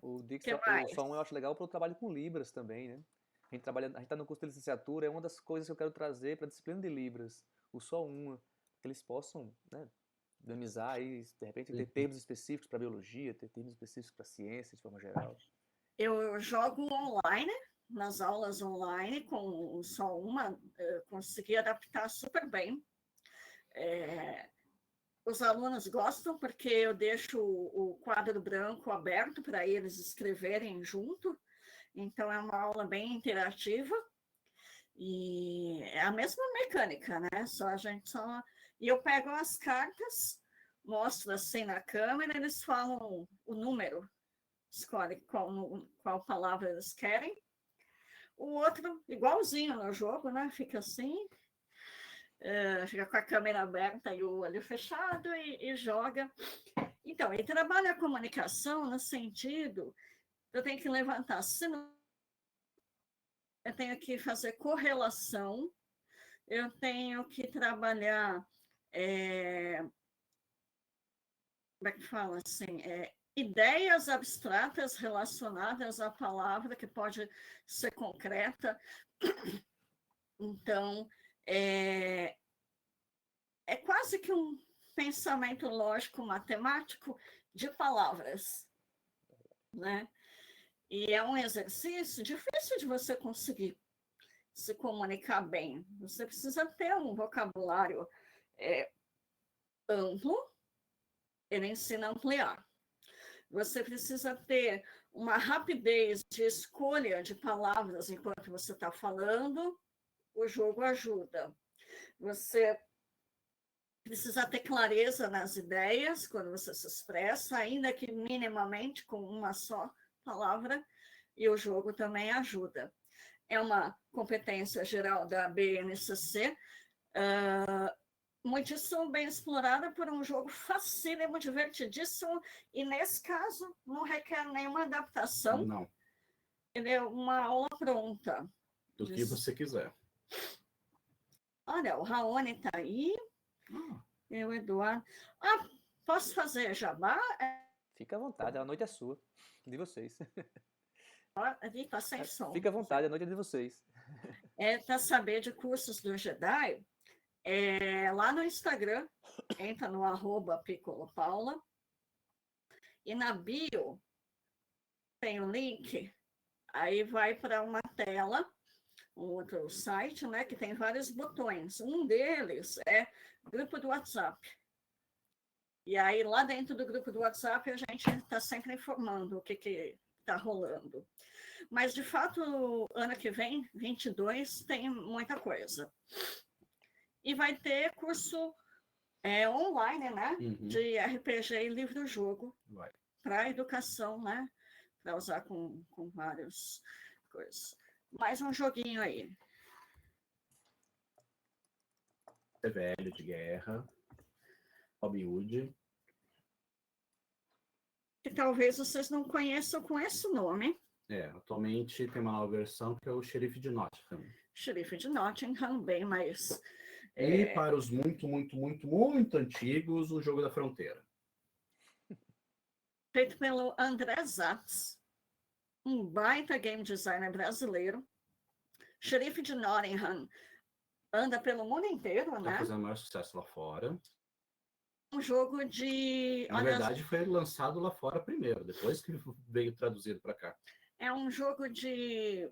O Dix, Que o mais? Só Um eu acho legal pelo trabalho com Libras também, né? A gente está no curso de licenciatura, é uma das coisas que eu quero trazer para a disciplina de Libras, o Só Uma, que eles possam, né, dinamizar aí, de repente ter termos específicos para biologia, ter termos específicos para ciência, de forma geral. Eu jogo online, nas aulas online, com o Só Uma, consegui adaptar super bem. Os alunos gostam porque eu deixo o quadro branco aberto para eles escreverem junto, então é uma aula bem interativa e é a mesma mecânica, né? E eu pego as cartas, mostro assim na câmera, eles falam o número, escolhe qual palavra eles querem. O outro, igualzinho no jogo, né? Fica assim, fica com a câmera aberta e o olho fechado e joga. Então, ele trabalha a comunicação no sentido, eu tenho que levantar, eu tenho que fazer correlação, eu tenho que trabalhar, como é que fala assim, ideias abstratas relacionadas à palavra, que pode ser concreta. Então, é quase que um pensamento lógico matemático de palavras, né? E é um exercício difícil de você conseguir se comunicar bem. Você precisa ter um vocabulário amplo, ele ensina a ampliar. Você precisa ter uma rapidez de escolha de palavras enquanto você está falando, o jogo ajuda. Você precisa ter clareza nas ideias quando você se expressa, ainda que minimamente com uma só palavra, e o jogo também ajuda. É uma competência geral da BNCC, muitíssimo bem explorada por um jogo facílimo, divertidíssimo, e nesse caso não requer nenhuma adaptação. Não. Ele é uma aula pronta. Do que você quiser. Olha, o Raoni está aí. Eu, Eduardo. Posso fazer jabá? Fica à vontade, a noite é sua, de vocês. Está sem som. Fica à vontade, a noite é de vocês. Para saber de cursos do Jedi, lá no Instagram, entra no @PiccoloPaula, e na bio tem o link, aí vai para uma tela, um outro site, né, que tem vários botões. Um deles é grupo do WhatsApp. E aí, lá dentro do grupo do WhatsApp, a gente está sempre informando o que está rolando. Mas, de fato, ano que vem, 22, tem muita coisa. E vai ter curso online, né? De RPG e livro-jogo. Para educação, né? Para usar com várias coisas. Mais um joguinho aí. Velho de guerra. Robin Hood. Que talvez vocês não conheçam com esse nome. Atualmente tem uma nova versão que é o Xerife de Nottingham. Xerife de Nottingham, bem mais... E para os muito, muito, muito, muito antigos, o Jogo da Fronteira. Feito pelo André Zatz, um baita game designer brasileiro. Xerife de Nottingham anda pelo mundo inteiro, Está né? fazendo maior sucesso lá fora. Um jogo de... Na verdade, foi lançado lá fora primeiro, depois que veio traduzido para cá. É um jogo de...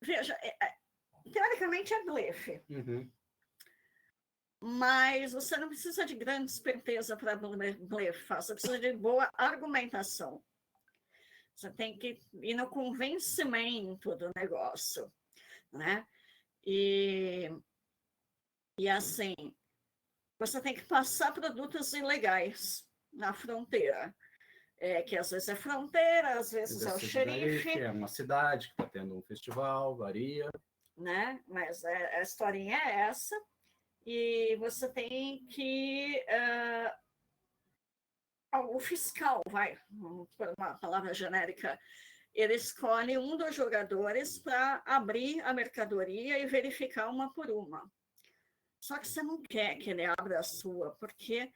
Veja, teoricamente é blefe. Uhum. Mas você não precisa de grande esperteza para blefar, você precisa de boa argumentação. Você tem que ir no convencimento do negócio, né? E assim, você tem que passar produtos ilegais na fronteira, que às vezes é fronteira, às vezes é o xerife. É uma cidade que está tendo um festival, varia. Né? Mas a historinha é essa. E você tem que... o fiscal, por uma palavra genérica, ele escolhe um dos jogadores para abrir a mercadoria e verificar uma por uma. Só que você não quer que ele abra a sua, porque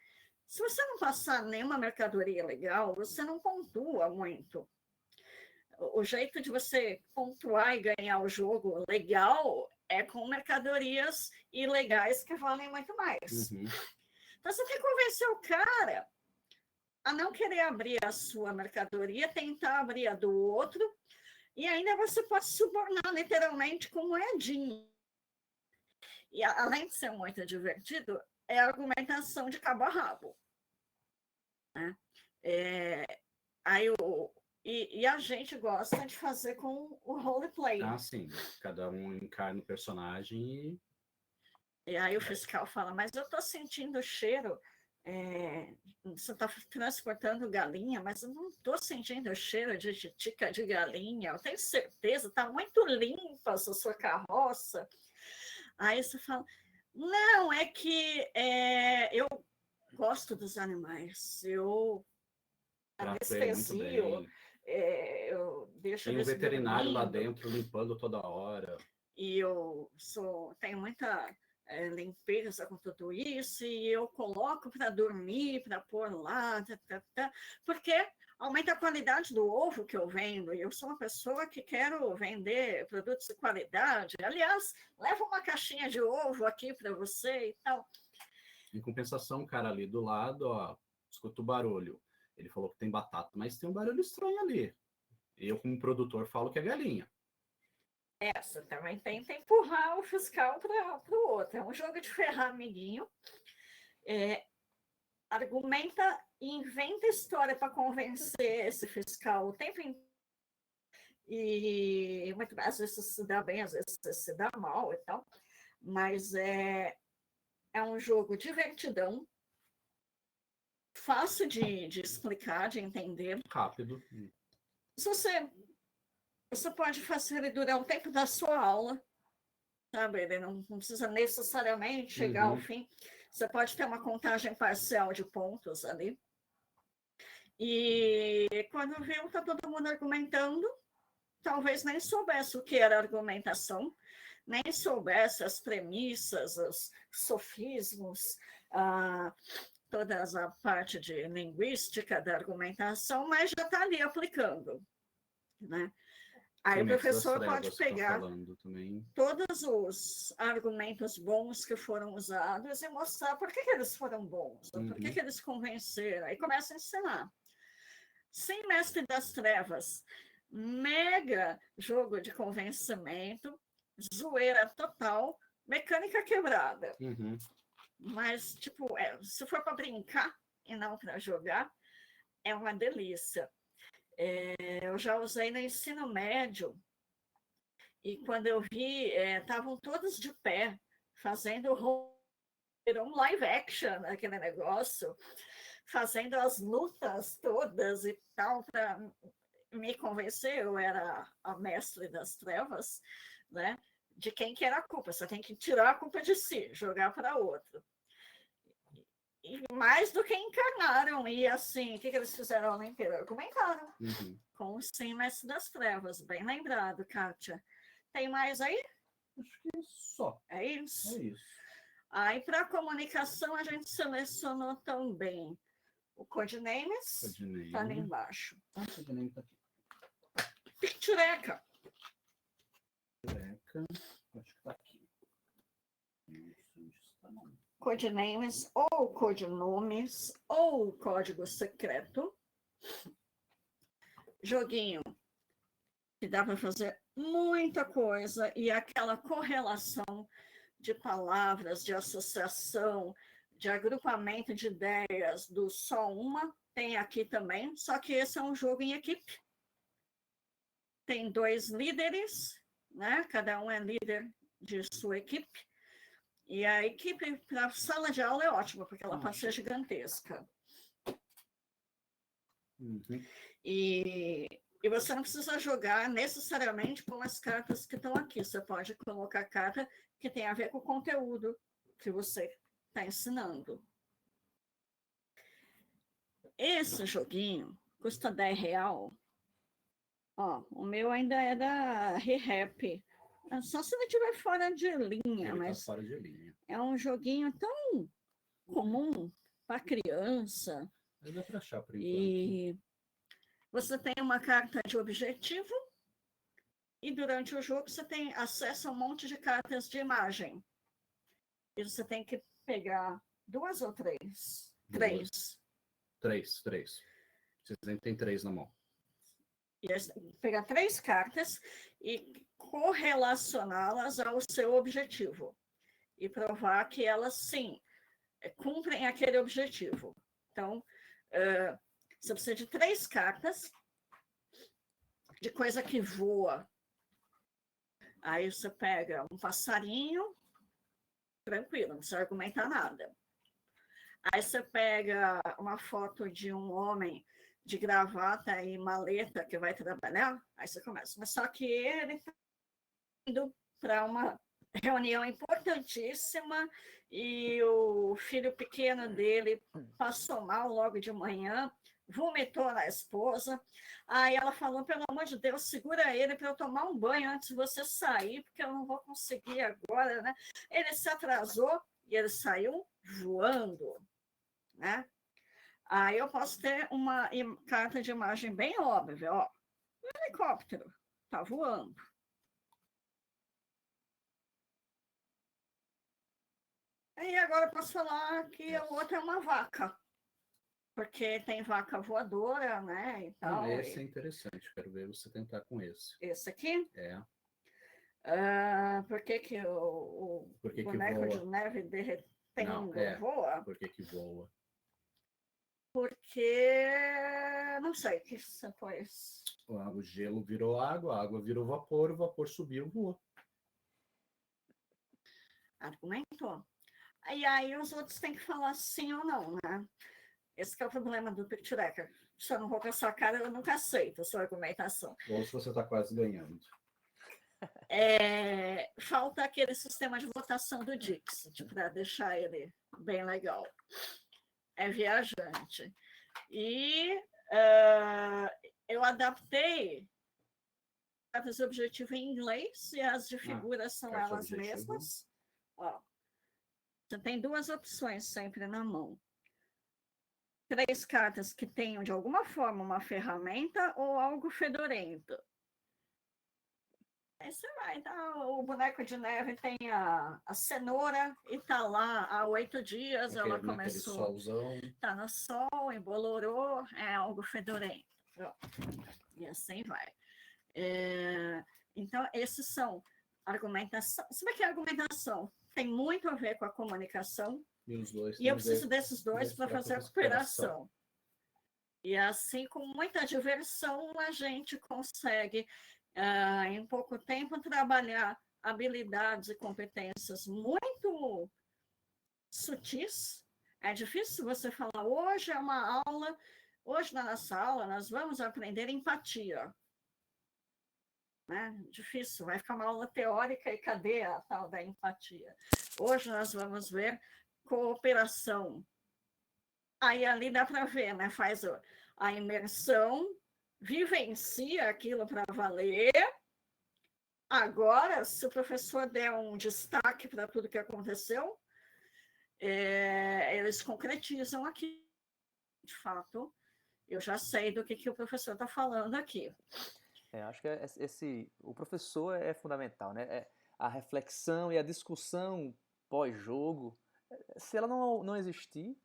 se você não passar nenhuma mercadoria legal, você não pontua muito. O jeito de você pontuar e ganhar o jogo legal é com mercadorias ilegais que valem muito mais. Uhum. Então, você tem que convencer o cara a não querer abrir a sua mercadoria, tentar abrir a do outro, e ainda você pode subornar literalmente com moedinha. E além de ser muito divertido, é a argumentação de cabo a rabo. Né? E a gente gosta de fazer com o roleplay. Ah, sim. Cada um encarna o personagem e aí o fiscal fala, mas eu estou sentindo o cheiro, você está transportando galinha, mas eu não estou sentindo o cheiro de titica de galinha, eu tenho certeza, está muito limpa essa sua carroça. Aí você fala, não, é que eu gosto dos animais, eu anestesio, eu deixo tem um veterinário lá dentro limpando toda hora. E eu tenho muita limpeza com tudo isso, e eu coloco para dormir, para pôr lá, porque aumenta a qualidade do ovo que eu vendo, e eu sou uma pessoa que quero vender produtos de qualidade. Aliás, leva uma caixinha de ovo aqui para você e tal. Em compensação, o cara ali do lado, ó, escuta o barulho. Ele falou que tem batata, mas tem um barulho estranho ali. Eu, como produtor, falo que é galinha. Essa também tenta empurrar o fiscal para o outro. É um jogo de ferrar amiguinho. Argumenta e inventa história para convencer esse fiscal o tempo inteiro. E às vezes se dá bem, às vezes se dá mal e tal. Mas é um jogo divertidão, fácil de explicar, de entender. Rápido. Se você pode fazer ele durar o tempo da sua aula, sabe? Ele não precisa necessariamente chegar ao fim. Você pode ter uma contagem parcial de pontos ali. E quando viu, está todo mundo argumentando, talvez nem soubesse o que era argumentação, nem soubesse as premissas, os sofismos, toda a parte de linguística da argumentação, mas já está ali aplicando, né? Aí o professor pode pegar todos os argumentos bons que foram usados e mostrar por que eles foram bons, por que eles convenceram, aí começa a ensinar. Sim, Mestre das Trevas, mega jogo de convencimento, zoeira total, mecânica quebrada. Mas, tipo, se for para brincar e não para jogar, é uma delícia. Eu já usei no ensino médio, e quando eu vi, estavam todos de pé, fazendo um live action, aquele negócio, fazendo as lutas todas e tal, para me convencer, eu era a mestre das trevas, né, de quem que era a culpa. Você tem que tirar a culpa de si, jogar para outro. E mais do que encarnaram, e assim, o que eles fizeram a Olimpíada? Argumentaram com o Sim, Mestre das Trevas. Bem lembrado, Kátia. Tem mais aí? Acho que só. É isso? É isso. Aí, para comunicação, a gente selecionou também o Codenames, está ali embaixo. Ah, o Codename está aqui. Pictureca. Pictureca, acho que está aqui. Isso está não. Codenames, ou codinomes, ou código secreto. Joguinho que dá para fazer muita coisa e aquela correlação de palavras, de associação, de agrupamento de ideias do só uma, tem aqui também, só que esse é um jogo em equipe. Tem 2 líderes, né? Cada um é líder de sua equipe. E a equipe para a sala de aula é ótima, porque ela pode ser gigantesca. Uhum. E você não precisa jogar necessariamente com as cartas que estão aqui. Você pode colocar carta que tem a ver com o conteúdo que você está ensinando. Esse joguinho custa R$10. Ó, o meu ainda é da ReHap. Só se ele estiver fora de linha, Ele mas tá fora de linha. é um joguinho tão comum para criança. Dá para achar por enquanto. E você tem uma carta de objetivo e durante o jogo você tem acesso a um monte de cartas de imagem. E você tem que pegar 2 ou 3? 3. 3. Vocês têm 3 na mão. E pegar 3 cartas e correlacioná-las ao seu objetivo. E provar que elas, sim, cumprem aquele objetivo. Então, você precisa de 3 cartas de coisa que voa. Aí você pega um passarinho, tranquilo, não precisa argumentar nada. Aí você pega uma foto de um homem de gravata e maleta que vai trabalhar, aí você começa. Mas só que ele está indo para uma reunião importantíssima e o filho pequeno dele passou mal logo de manhã, vomitou na esposa. Aí ela falou, pelo amor de Deus, segura ele para eu tomar um banho antes de você sair, porque eu não vou conseguir agora, né? Ele se atrasou e ele saiu voando, né? Aí eu posso ter uma carta de imagem bem óbvia, ó. Um helicóptero tá voando. E agora eu posso falar que o outro é uma vaca, porque tem vaca voadora, né? E tal, esse é interessante, quero ver você tentar com esse. Esse aqui? É. Por que o boneco de neve derretendo voa? Por que voa? Porque, não sei, o que você pôs? O gelo virou água, a água virou vapor, o vapor subiu, voou. Argumentou. E aí os outros têm que falar sim ou não, né? Esse que é o problema do Pictureca. Se eu não vou com a sua cara, eu nunca aceito a sua argumentação. Ou se você está quase ganhando. Falta aquele sistema de votação do Dixit, para deixar ele bem legal. É viajante. E eu adaptei cartas de objetivo em inglês e as de figuras são elas mesmas. Ó, você tem 2 opções sempre na mão. 3 cartas que tenham, de alguma forma, uma ferramenta ou algo fedorento. Aí você vai, tá? O boneco de neve tem a cenoura e tá lá há 8 dias, ela começou, tá no sol, embolorou, é algo fedorento. E assim vai. Então, esses são argumentação. Sabe que a argumentação tem muito a ver com a comunicação? E eu preciso desses 2 para fazer a cooperação. E assim, com muita diversão, a gente consegue em pouco tempo, trabalhar habilidades e competências muito sutis. É difícil você falar, hoje é uma aula, hoje na nossa aula nós vamos aprender empatia. Né? Difícil, vai ficar uma aula teórica e cadê a tal da empatia? Hoje nós vamos ver cooperação. Aí ali dá para ver, né? Faz a imersão, vivencia aquilo para valer. Agora, se o professor der um destaque para tudo que aconteceu, eles concretizam aqui. De fato, eu já sei do que o professor está falando aqui. Acho que o professor é fundamental, né? A reflexão e a discussão pós-jogo, se ela não existir,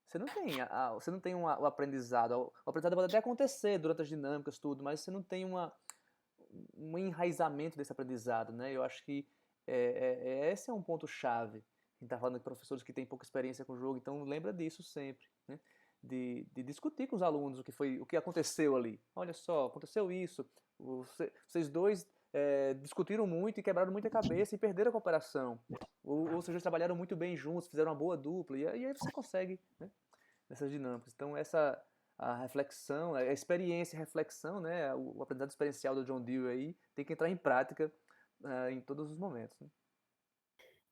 você não tem, você não tem o aprendizado. O aprendizado pode até acontecer durante as dinâmicas, tudo, mas você não tem um enraizamento desse aprendizado, né? Eu acho que esse é um ponto-chave. A gente está falando de professores que têm pouca experiência com o jogo, então lembra disso sempre, né? De discutir com os alunos o que aconteceu ali. Olha só, aconteceu isso. Vocês dois discutiram muito e quebraram muita cabeça e perderam a cooperação. Ou seja, trabalharam muito bem juntos, fizeram uma boa dupla, e aí você consegue, né, nessas dinâmicas. Então, a reflexão, a experiência e reflexão, né, o aprendizado experiencial do John Dewey aí, tem que entrar em prática em todos os momentos. Né?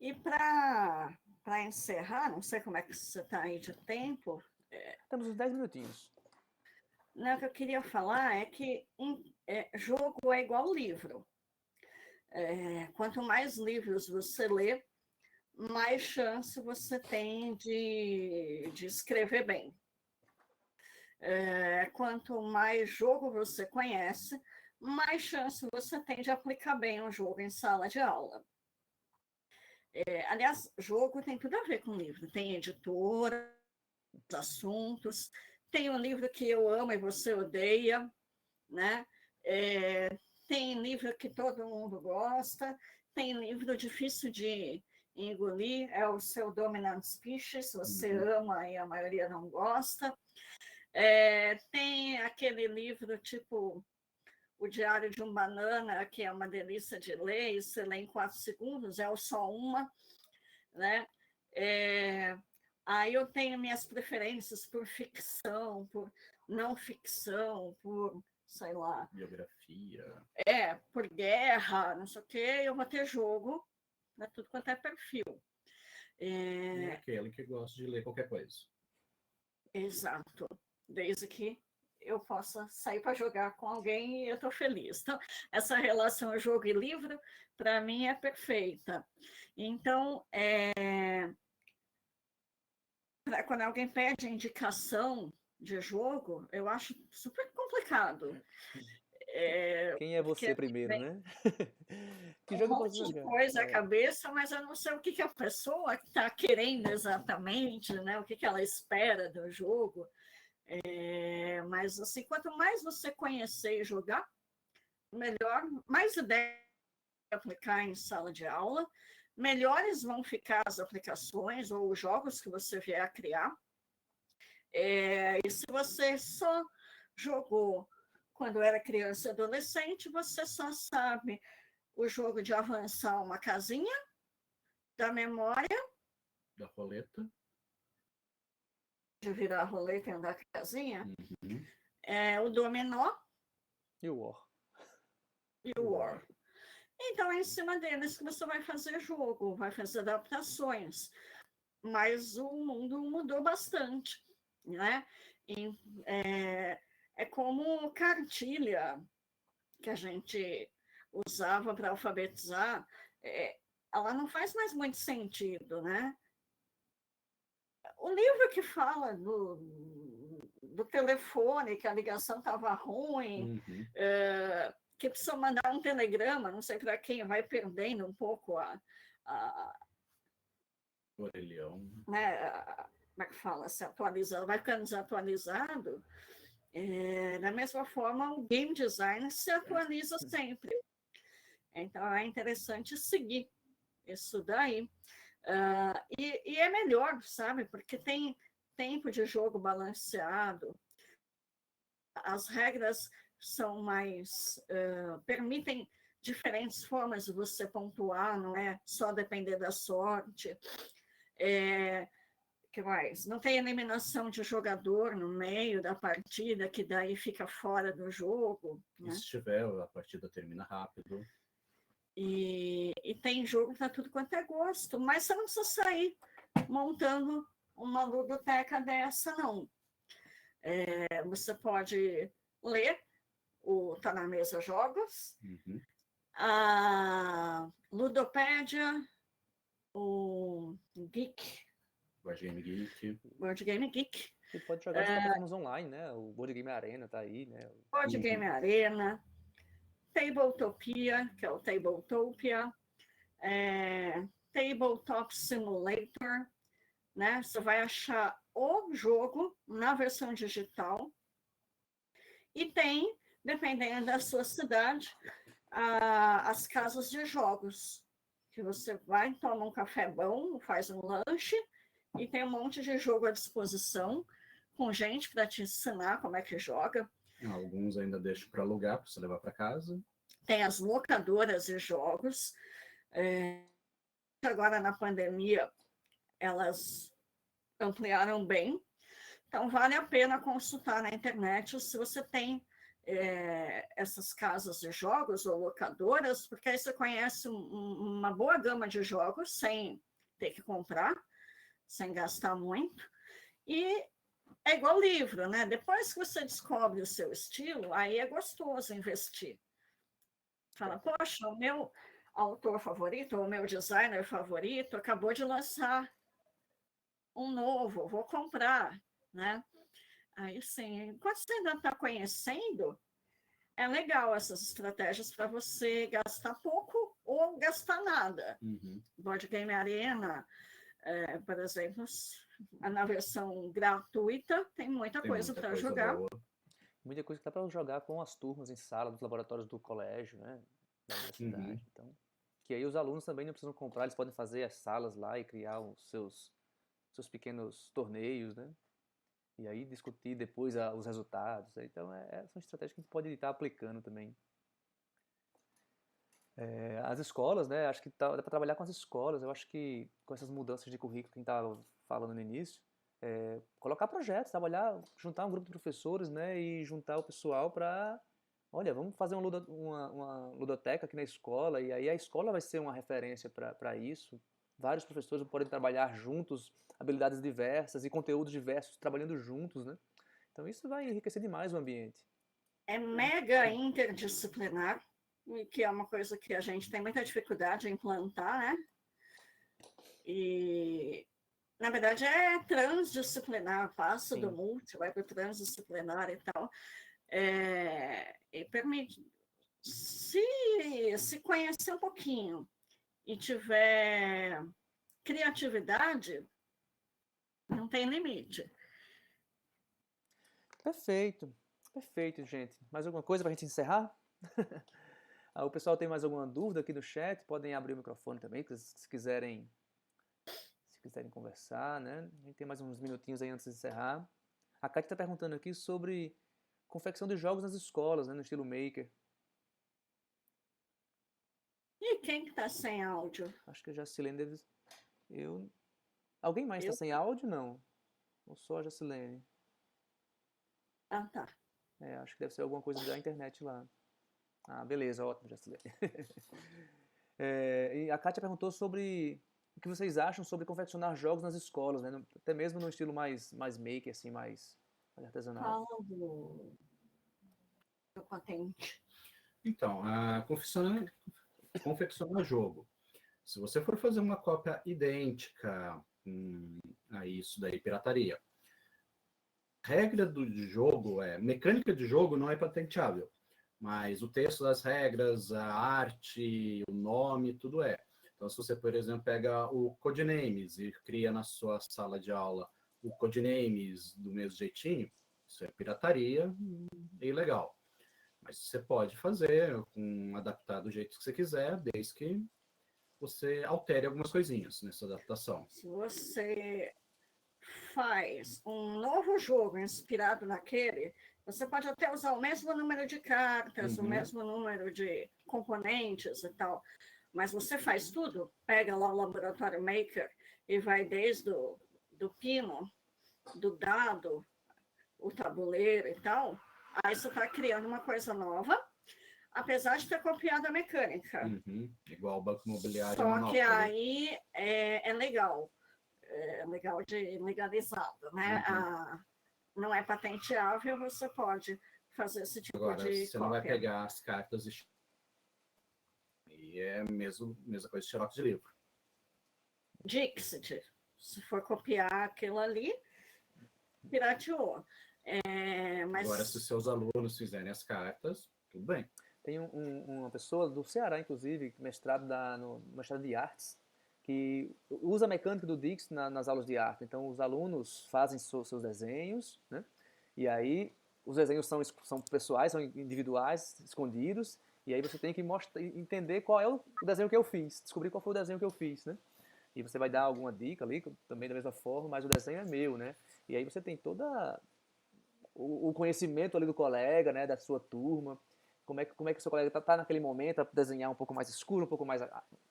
E para encerrar, não sei como é que você está aí de tempo. Temos uns 10 minutinhos. Não, o que eu queria falar é que jogo é igual livro. Quanto mais livros você lê, mais chance você tem de escrever bem. Quanto mais jogo você conhece, mais chance você tem de aplicar bem o jogo em sala de aula. Aliás, jogo tem tudo a ver com livro. Tem editora, assuntos, tem um livro que eu amo e você odeia, né? Tem livro que todo mundo gosta, tem livro difícil de engolir, é o seu dominant species, você ama e a maioria não gosta. Tem aquele livro tipo O Diário de um Banana, que é uma delícia de ler, e você lê em 4 segundos, é o só uma, né? Aí eu tenho minhas preferências por ficção, por não ficção, por, sei lá... Biografia. Por guerra, não sei o quê, eu vou ter jogo, né, tudo quanto é perfil. É aquele que gosta de ler qualquer coisa. Exato. Desde que eu possa sair para jogar com alguém e eu estou feliz. Então, essa relação jogo e livro, para mim, é perfeita. Então, quando alguém pede indicação de jogo, eu acho super complicado. Quem é você primeiro, né? Que jogo eu posso Um monte de jogar? coisa na cabeça, mas eu não sei o que a pessoa está querendo exatamente, né? O que ela espera do jogo. Mas, assim, quanto mais você conhecer e jogar, melhor, mais ideia aplicar em sala de aula, melhores vão ficar as aplicações ou os jogos que você vier a criar. E se você só jogou quando era criança e adolescente, você só sabe o jogo de avançar uma casinha da memória, Da roleta. de virar a roleta e andar a casinha, o dominó E o War. e o War. Então, é em cima deles que você vai fazer jogo, vai fazer adaptações. Mas o mundo mudou bastante, né? É como cartilha que a gente usava para alfabetizar, ela não faz mais muito sentido, né? O livro que fala do telefone, que a ligação estava ruim, que precisa mandar um telegrama, não sei para quem, vai perdendo um pouco o orelhão. Né, como é que fala? Se atualizando, vai ficando desatualizado. Da mesma forma, o game design se atualiza sempre. Então, é interessante seguir isso daí. E é melhor, sabe? Porque tem tempo de jogo balanceado, as regras são mais... permitem diferentes formas de você pontuar, não é só depender da sorte. Que mais? Não tem eliminação de jogador no meio da partida, que daí fica fora do jogo. Né? Se tiver, a partida termina rápido. E tem jogo para tudo quanto é gosto, mas você não precisa sair montando uma ludoteca dessa, não. Você pode ler o Tá na Mesa Jogos, A Ludopédia, o Geek, Board Game Geek. Board Game Geek, E pode jogar nas plataformas online, né? O Board Game Arena tá aí, né? Board Game Arena, Tabletopia, que é o Tabletopia, Tabletop Simulator, né? Você vai achar o jogo na versão digital. E tem, dependendo da sua cidade, as casas de jogos, que você vai, toma um café bom, faz um lanche, e tem um monte de jogo à disposição, com gente para te ensinar como é que joga. Alguns ainda deixam para alugar, para você levar para casa. Tem as locadoras de jogos. Agora, na pandemia, elas ampliaram bem. Então, vale a pena consultar na internet se você tem essas casas de jogos ou locadoras, porque aí você conhece uma boa gama de jogos sem ter que comprar, sem gastar muito. E é igual livro, né? Depois que você descobre o seu estilo, aí é gostoso investir. Fala, poxa, o meu autor favorito, ou o meu designer favorito, acabou de lançar um novo, vou comprar, né? Aí, sim, enquanto você ainda está conhecendo, é legal essas estratégias para você gastar pouco ou gastar nada. Board Game Arena, por exemplo, na versão gratuita, tem muita coisa para jogar. Boa. Muita coisa que dá para jogar com as turmas em sala, dos laboratórios do colégio, né? Da universidade. Então, que aí os alunos também não precisam comprar, eles podem fazer as salas lá e criar os seus pequenos torneios, né? E aí discutir depois os resultados. Então, são estratégias que a gente pode estar aplicando também. As escolas, né? Acho que dá para trabalhar com as escolas. Eu acho que com essas mudanças de currículo que a gente estava falando no início, colocar projetos, trabalhar, juntar um grupo de professores, né? E juntar o pessoal para, olha, vamos fazer uma ludoteca aqui na escola. E aí a escola vai ser uma referência para isso. Vários professores podem trabalhar juntos, habilidades diversas e conteúdos diversos, trabalhando juntos, né? Então isso vai enriquecer demais o ambiente. É mega interdisciplinar, que é uma coisa que a gente tem muita dificuldade em implantar, né? E, na verdade, é transdisciplinar, passa do multi, vai para o transdisciplinar e tal. E permite, se conhecer um pouquinho e tiver criatividade, não tem limite. Perfeito, perfeito, gente. Mais alguma coisa para a gente encerrar? O pessoal tem mais alguma dúvida aqui no chat? Podem abrir o microfone também, se quiserem conversar, né? A gente tem mais uns minutinhos aí antes de encerrar. A Kátia está perguntando aqui sobre confecção de jogos nas escolas, né, no estilo maker. E quem que tá sem áudio? Acho que a Jacilene deve... Alguém mais está sem áudio? Não. Ou só a Jacilene? Ah, tá. Acho que deve ser alguma coisa da internet lá. Ah, beleza, ótimo, Jacilene. E a Kátia perguntou sobre o que vocês acham sobre confeccionar jogos nas escolas, né? Até mesmo no estilo mais maker, assim, mais artesanal. Fala do patente. Então, confeccionar jogo. Se você for fazer uma cópia idêntica a isso daí, pirataria. Regra do jogo mecânica de jogo não é patenteável, mas o texto das regras, a arte, o nome, tudo é. Então, se você, por exemplo, pega o Codenames e cria na sua sala de aula o Codenames do mesmo jeitinho, isso é pirataria e ilegal. Mas você pode fazer, adaptar do jeito que você quiser, desde que você altere algumas coisinhas nessa adaptação. Se você faz um novo jogo inspirado naquele, você pode até usar o mesmo número de cartas, o mesmo número de componentes e tal, mas você faz tudo, pega lá o Laboratório Maker e vai desde do pino, do dado, o tabuleiro e tal, aí você está criando uma coisa nova, apesar de ter copiado a mecânica. Igual o Banco Imobiliário. Só que aí é legal. É legal de legalizado, né? Não é patenteável, você pode fazer esse tipo de Agora, você não vai pegar as cartas Aí é mesma coisa de xerox de livro. Dixit, se for copiar aquilo ali, pirateou. Agora, se os seus alunos fizerem as cartas, tudo bem. Tem uma pessoa do Ceará, inclusive, mestrado no mestrado de artes, que usa a mecânica do Dix nas aulas de arte. Então, os alunos fazem seus desenhos, né? E aí, os desenhos são pessoais, são individuais, escondidos, e aí você tem que entender qual é o desenho que eu fiz, descobrir qual foi o desenho que eu fiz, né? E você vai dar alguma dica ali, também da mesma forma, mas o desenho é meu, né? E aí você tem toda o conhecimento ali do colega, né, da sua turma, como é que o seu colega tá naquele momento a desenhar um pouco mais escuro, um pouco mais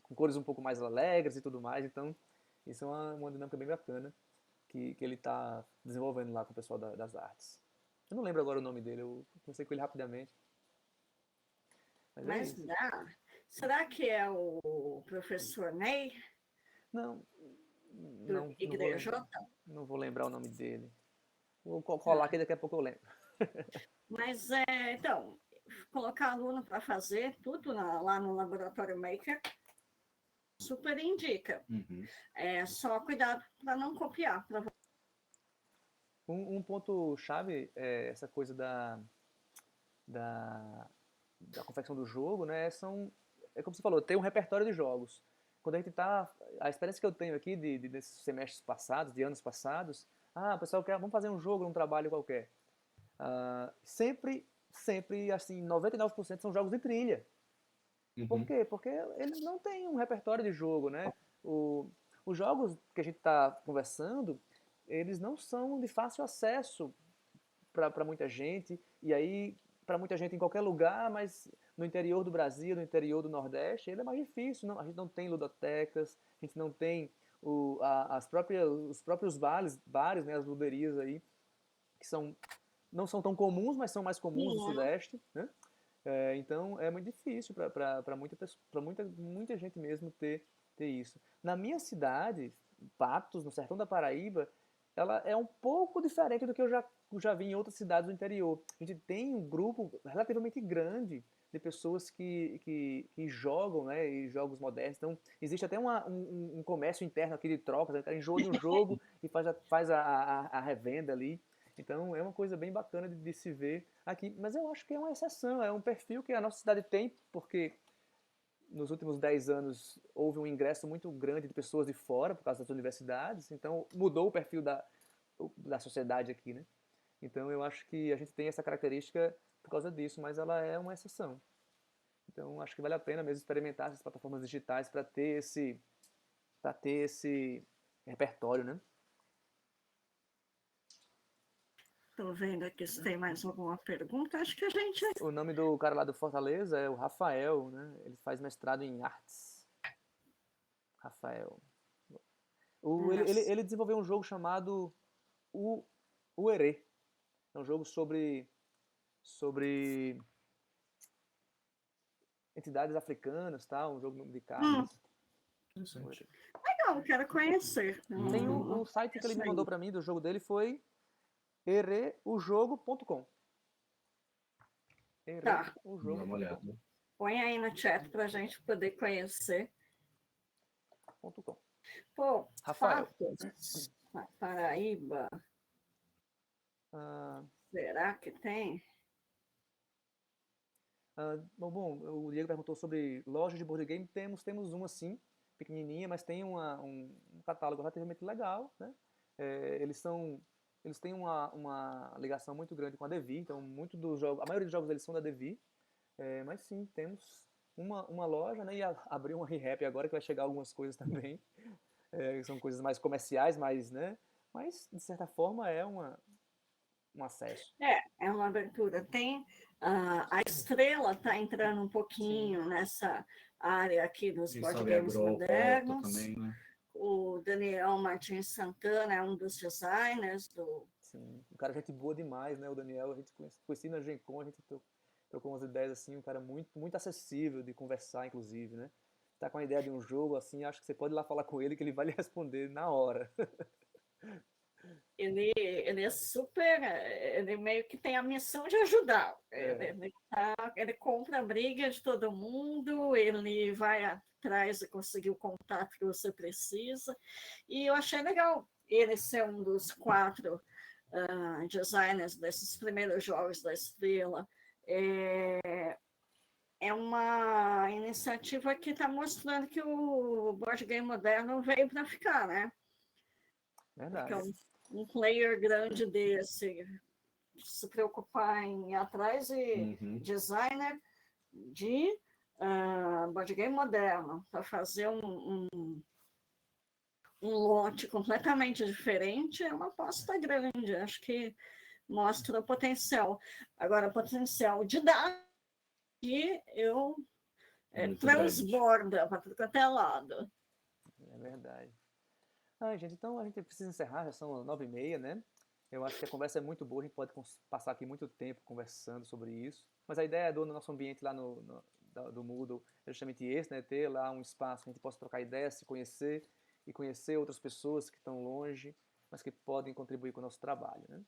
com cores um pouco mais alegres e tudo mais. Então, isso é uma dinâmica bem bacana que ele está desenvolvendo lá com o pessoal das artes. Eu não lembro agora o nome dele, eu conversei com ele rapidamente. Mas é isso. Será que é o professor Ney? Não, do IGJ? Não vou lembrar o nome dele. Vou colar aqui, daqui a pouco eu lembro. Mas, então, colocar aluno para fazer tudo lá no Laboratório Maker, super indica. Uhum. Só cuidado para não copiar. Um ponto-chave é essa coisa da confecção do jogo, né? É como você falou, tem um repertório de jogos. Quando a gente tá. A experiência que eu tenho aqui desses semestres passados, de anos passados, o pessoal quer, vamos fazer um jogo, um trabalho qualquer. Sempre, assim, 99% são jogos de trilha. Uhum. Por quê? Porque eles não têm um repertório de jogo, né? Os jogos que a gente está conversando, eles não são de fácil acesso para muita gente, e aí para muita gente em qualquer lugar, mas no interior do Brasil, no interior do Nordeste, ele é mais difícil. A gente não tem ludotecas, a gente não tem os próprios bares, né, as luderias aí, que não são tão comuns, mas são mais comuns no Sudeste, né? Então é muito difícil para muita gente mesmo ter isso. Na minha cidade, Patos, no sertão da Paraíba, ela é um pouco diferente do que eu já vi em outras cidades do interior. A gente tem um grupo relativamente grande de pessoas que jogam, né, e jogos modernos. Então, existe até um comércio interno aqui de trocas, né? O cara enjoa de um jogo e faz a revenda ali. Então, é uma coisa bem bacana de se ver aqui. Mas eu acho que é uma exceção, é um perfil que a nossa cidade tem, porque nos últimos 10 anos houve um ingresso muito grande de pessoas de fora por causa das universidades, então mudou o perfil da sociedade aqui, né? Então eu acho que a gente tem essa característica por causa disso, mas ela é uma exceção. Então acho que vale a pena mesmo experimentar essas plataformas digitais para ter esse repertório, né? Estou vendo aqui se tem mais alguma pergunta. Acho que a gente... O nome do cara lá do Fortaleza é o Rafael, né? Ele faz mestrado em artes. Rafael. Ele desenvolveu um jogo chamado o Herê. É um jogo sobre entidades africanas, tá? Um jogo de cartas. Legal, quero conhecer. Tem o site que ele me mandou para mim do jogo dele foi hereujogo.com. Tá. Dá uma olhada. Põe aí no chat para a gente poder conhecer. .com. Pô, Rafael. Paraíba. Será que tem? Bom, o Diego perguntou sobre lojas de board game. Temos uma sim, pequenininha, mas tem um catálogo relativamente legal, né? Eles têm uma ligação muito grande com a Devir, então a maioria dos jogos deles são da Devir, mas sim, temos uma loja, né? E abriu uma ReHap agora que vai chegar algumas coisas também, são coisas mais comerciais, né? Mas de certa forma é um acesso. É uma abertura. Tem a Estrela está entrando um pouquinho nessa área aqui dos board games modernos. Também, né? O Daniel Martins Santana é um dos designers do... Sim, o cara é gente boa demais, né? O Daniel, a gente conheci na Gen Con, a gente trocou umas ideias assim, um cara muito, muito acessível de conversar, inclusive, né? Tá com a ideia de um jogo assim, acho que você pode ir lá falar com ele que ele vai lhe responder na hora. ele é super, ele meio que tem a missão de ajudar. Ele compra a briga de todo mundo, ele vai atrás de conseguir o contato que você precisa. E eu achei legal ele ser um dos 4 designers desses primeiros jogos da Estrela. É uma iniciativa que está mostrando que o board game moderno veio para ficar, né? Verdade. Porque um player grande desse se preocupar em ir atrás de designer de board game moderno para fazer um lote completamente diferente é uma aposta grande. Acho que mostra o potencial. Agora, o potencial de dar e eu transborda para tudo quanto é lado. É verdade. Gente, então a gente precisa encerrar, já são 9h30, né? Eu acho que a conversa é muito boa, a gente pode passar aqui muito tempo conversando sobre isso. Mas a ideia do nosso ambiente lá do Moodle é justamente esse, né? Ter lá um espaço que a gente possa trocar ideias, se conhecer e conhecer outras pessoas que estão longe, mas que podem contribuir com o nosso trabalho, né?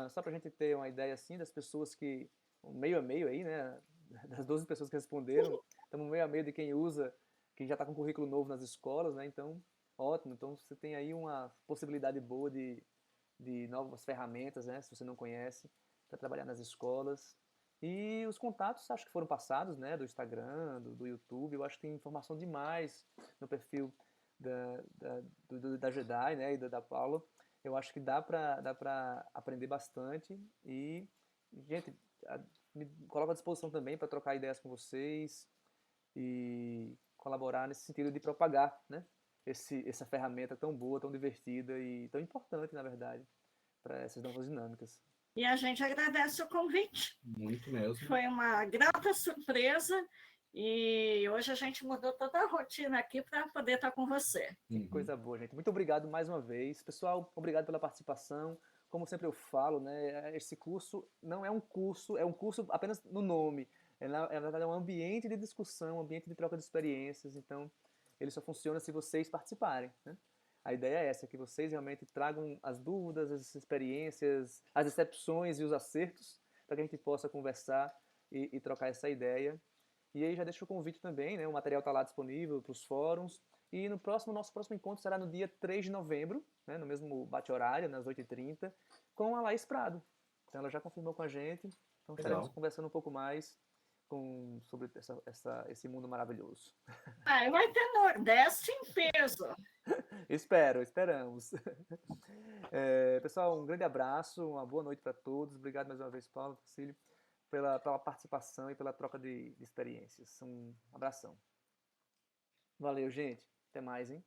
Só para a gente ter uma ideia assim das pessoas que, meio a meio aí, né? Das 12 pessoas que responderam, estamos meio a meio de quem usa, quem já está com currículo novo nas escolas, né? Então, ótimo. Então, você tem aí uma possibilidade boa de novas ferramentas, né? Se você não conhece, para trabalhar nas escolas. E os contatos, acho que foram passados, né? Do Instagram, do YouTube. Eu acho que tem informação demais no perfil da Jedi, né? E da Paula. Eu acho que dá para aprender bastante. E, gente, me coloco à disposição também para trocar ideias com vocês e colaborar nesse sentido de propagar, né? Essa ferramenta tão boa, tão divertida e tão importante, na verdade, para essas novas dinâmicas. E a gente agradece o convite. Muito mesmo. Foi uma grata surpresa e hoje a gente mudou toda a rotina aqui para poder estar com você. Que coisa boa, gente. Muito obrigado mais uma vez. Pessoal, obrigado pela participação. Como sempre eu falo, né, esse curso não é um curso, é um curso apenas no nome. Na verdade, é um ambiente de discussão, um ambiente de troca de experiências. Então, ele só funciona se vocês participarem, né? A ideia é essa, que vocês realmente tragam as dúvidas, as experiências, as decepções e os acertos, para que a gente possa conversar e trocar essa ideia. E aí já deixo o convite também, né? O material está lá disponível para os fóruns. E nosso próximo encontro será no dia 3 de novembro, né? No mesmo bate-horário, nas 8h30, com a Laís Prado. Então ela já confirmou com a gente. Então estaremos conversando um pouco mais sobre esse mundo maravilhoso. Vai ter Nordeste em peso. Esperamos. Pessoal, um grande abraço, uma boa noite para todos. Obrigado mais uma vez, Paulo, Cecílio, pela participação e pela troca de experiências. Um abração. Valeu, gente. Até mais, hein?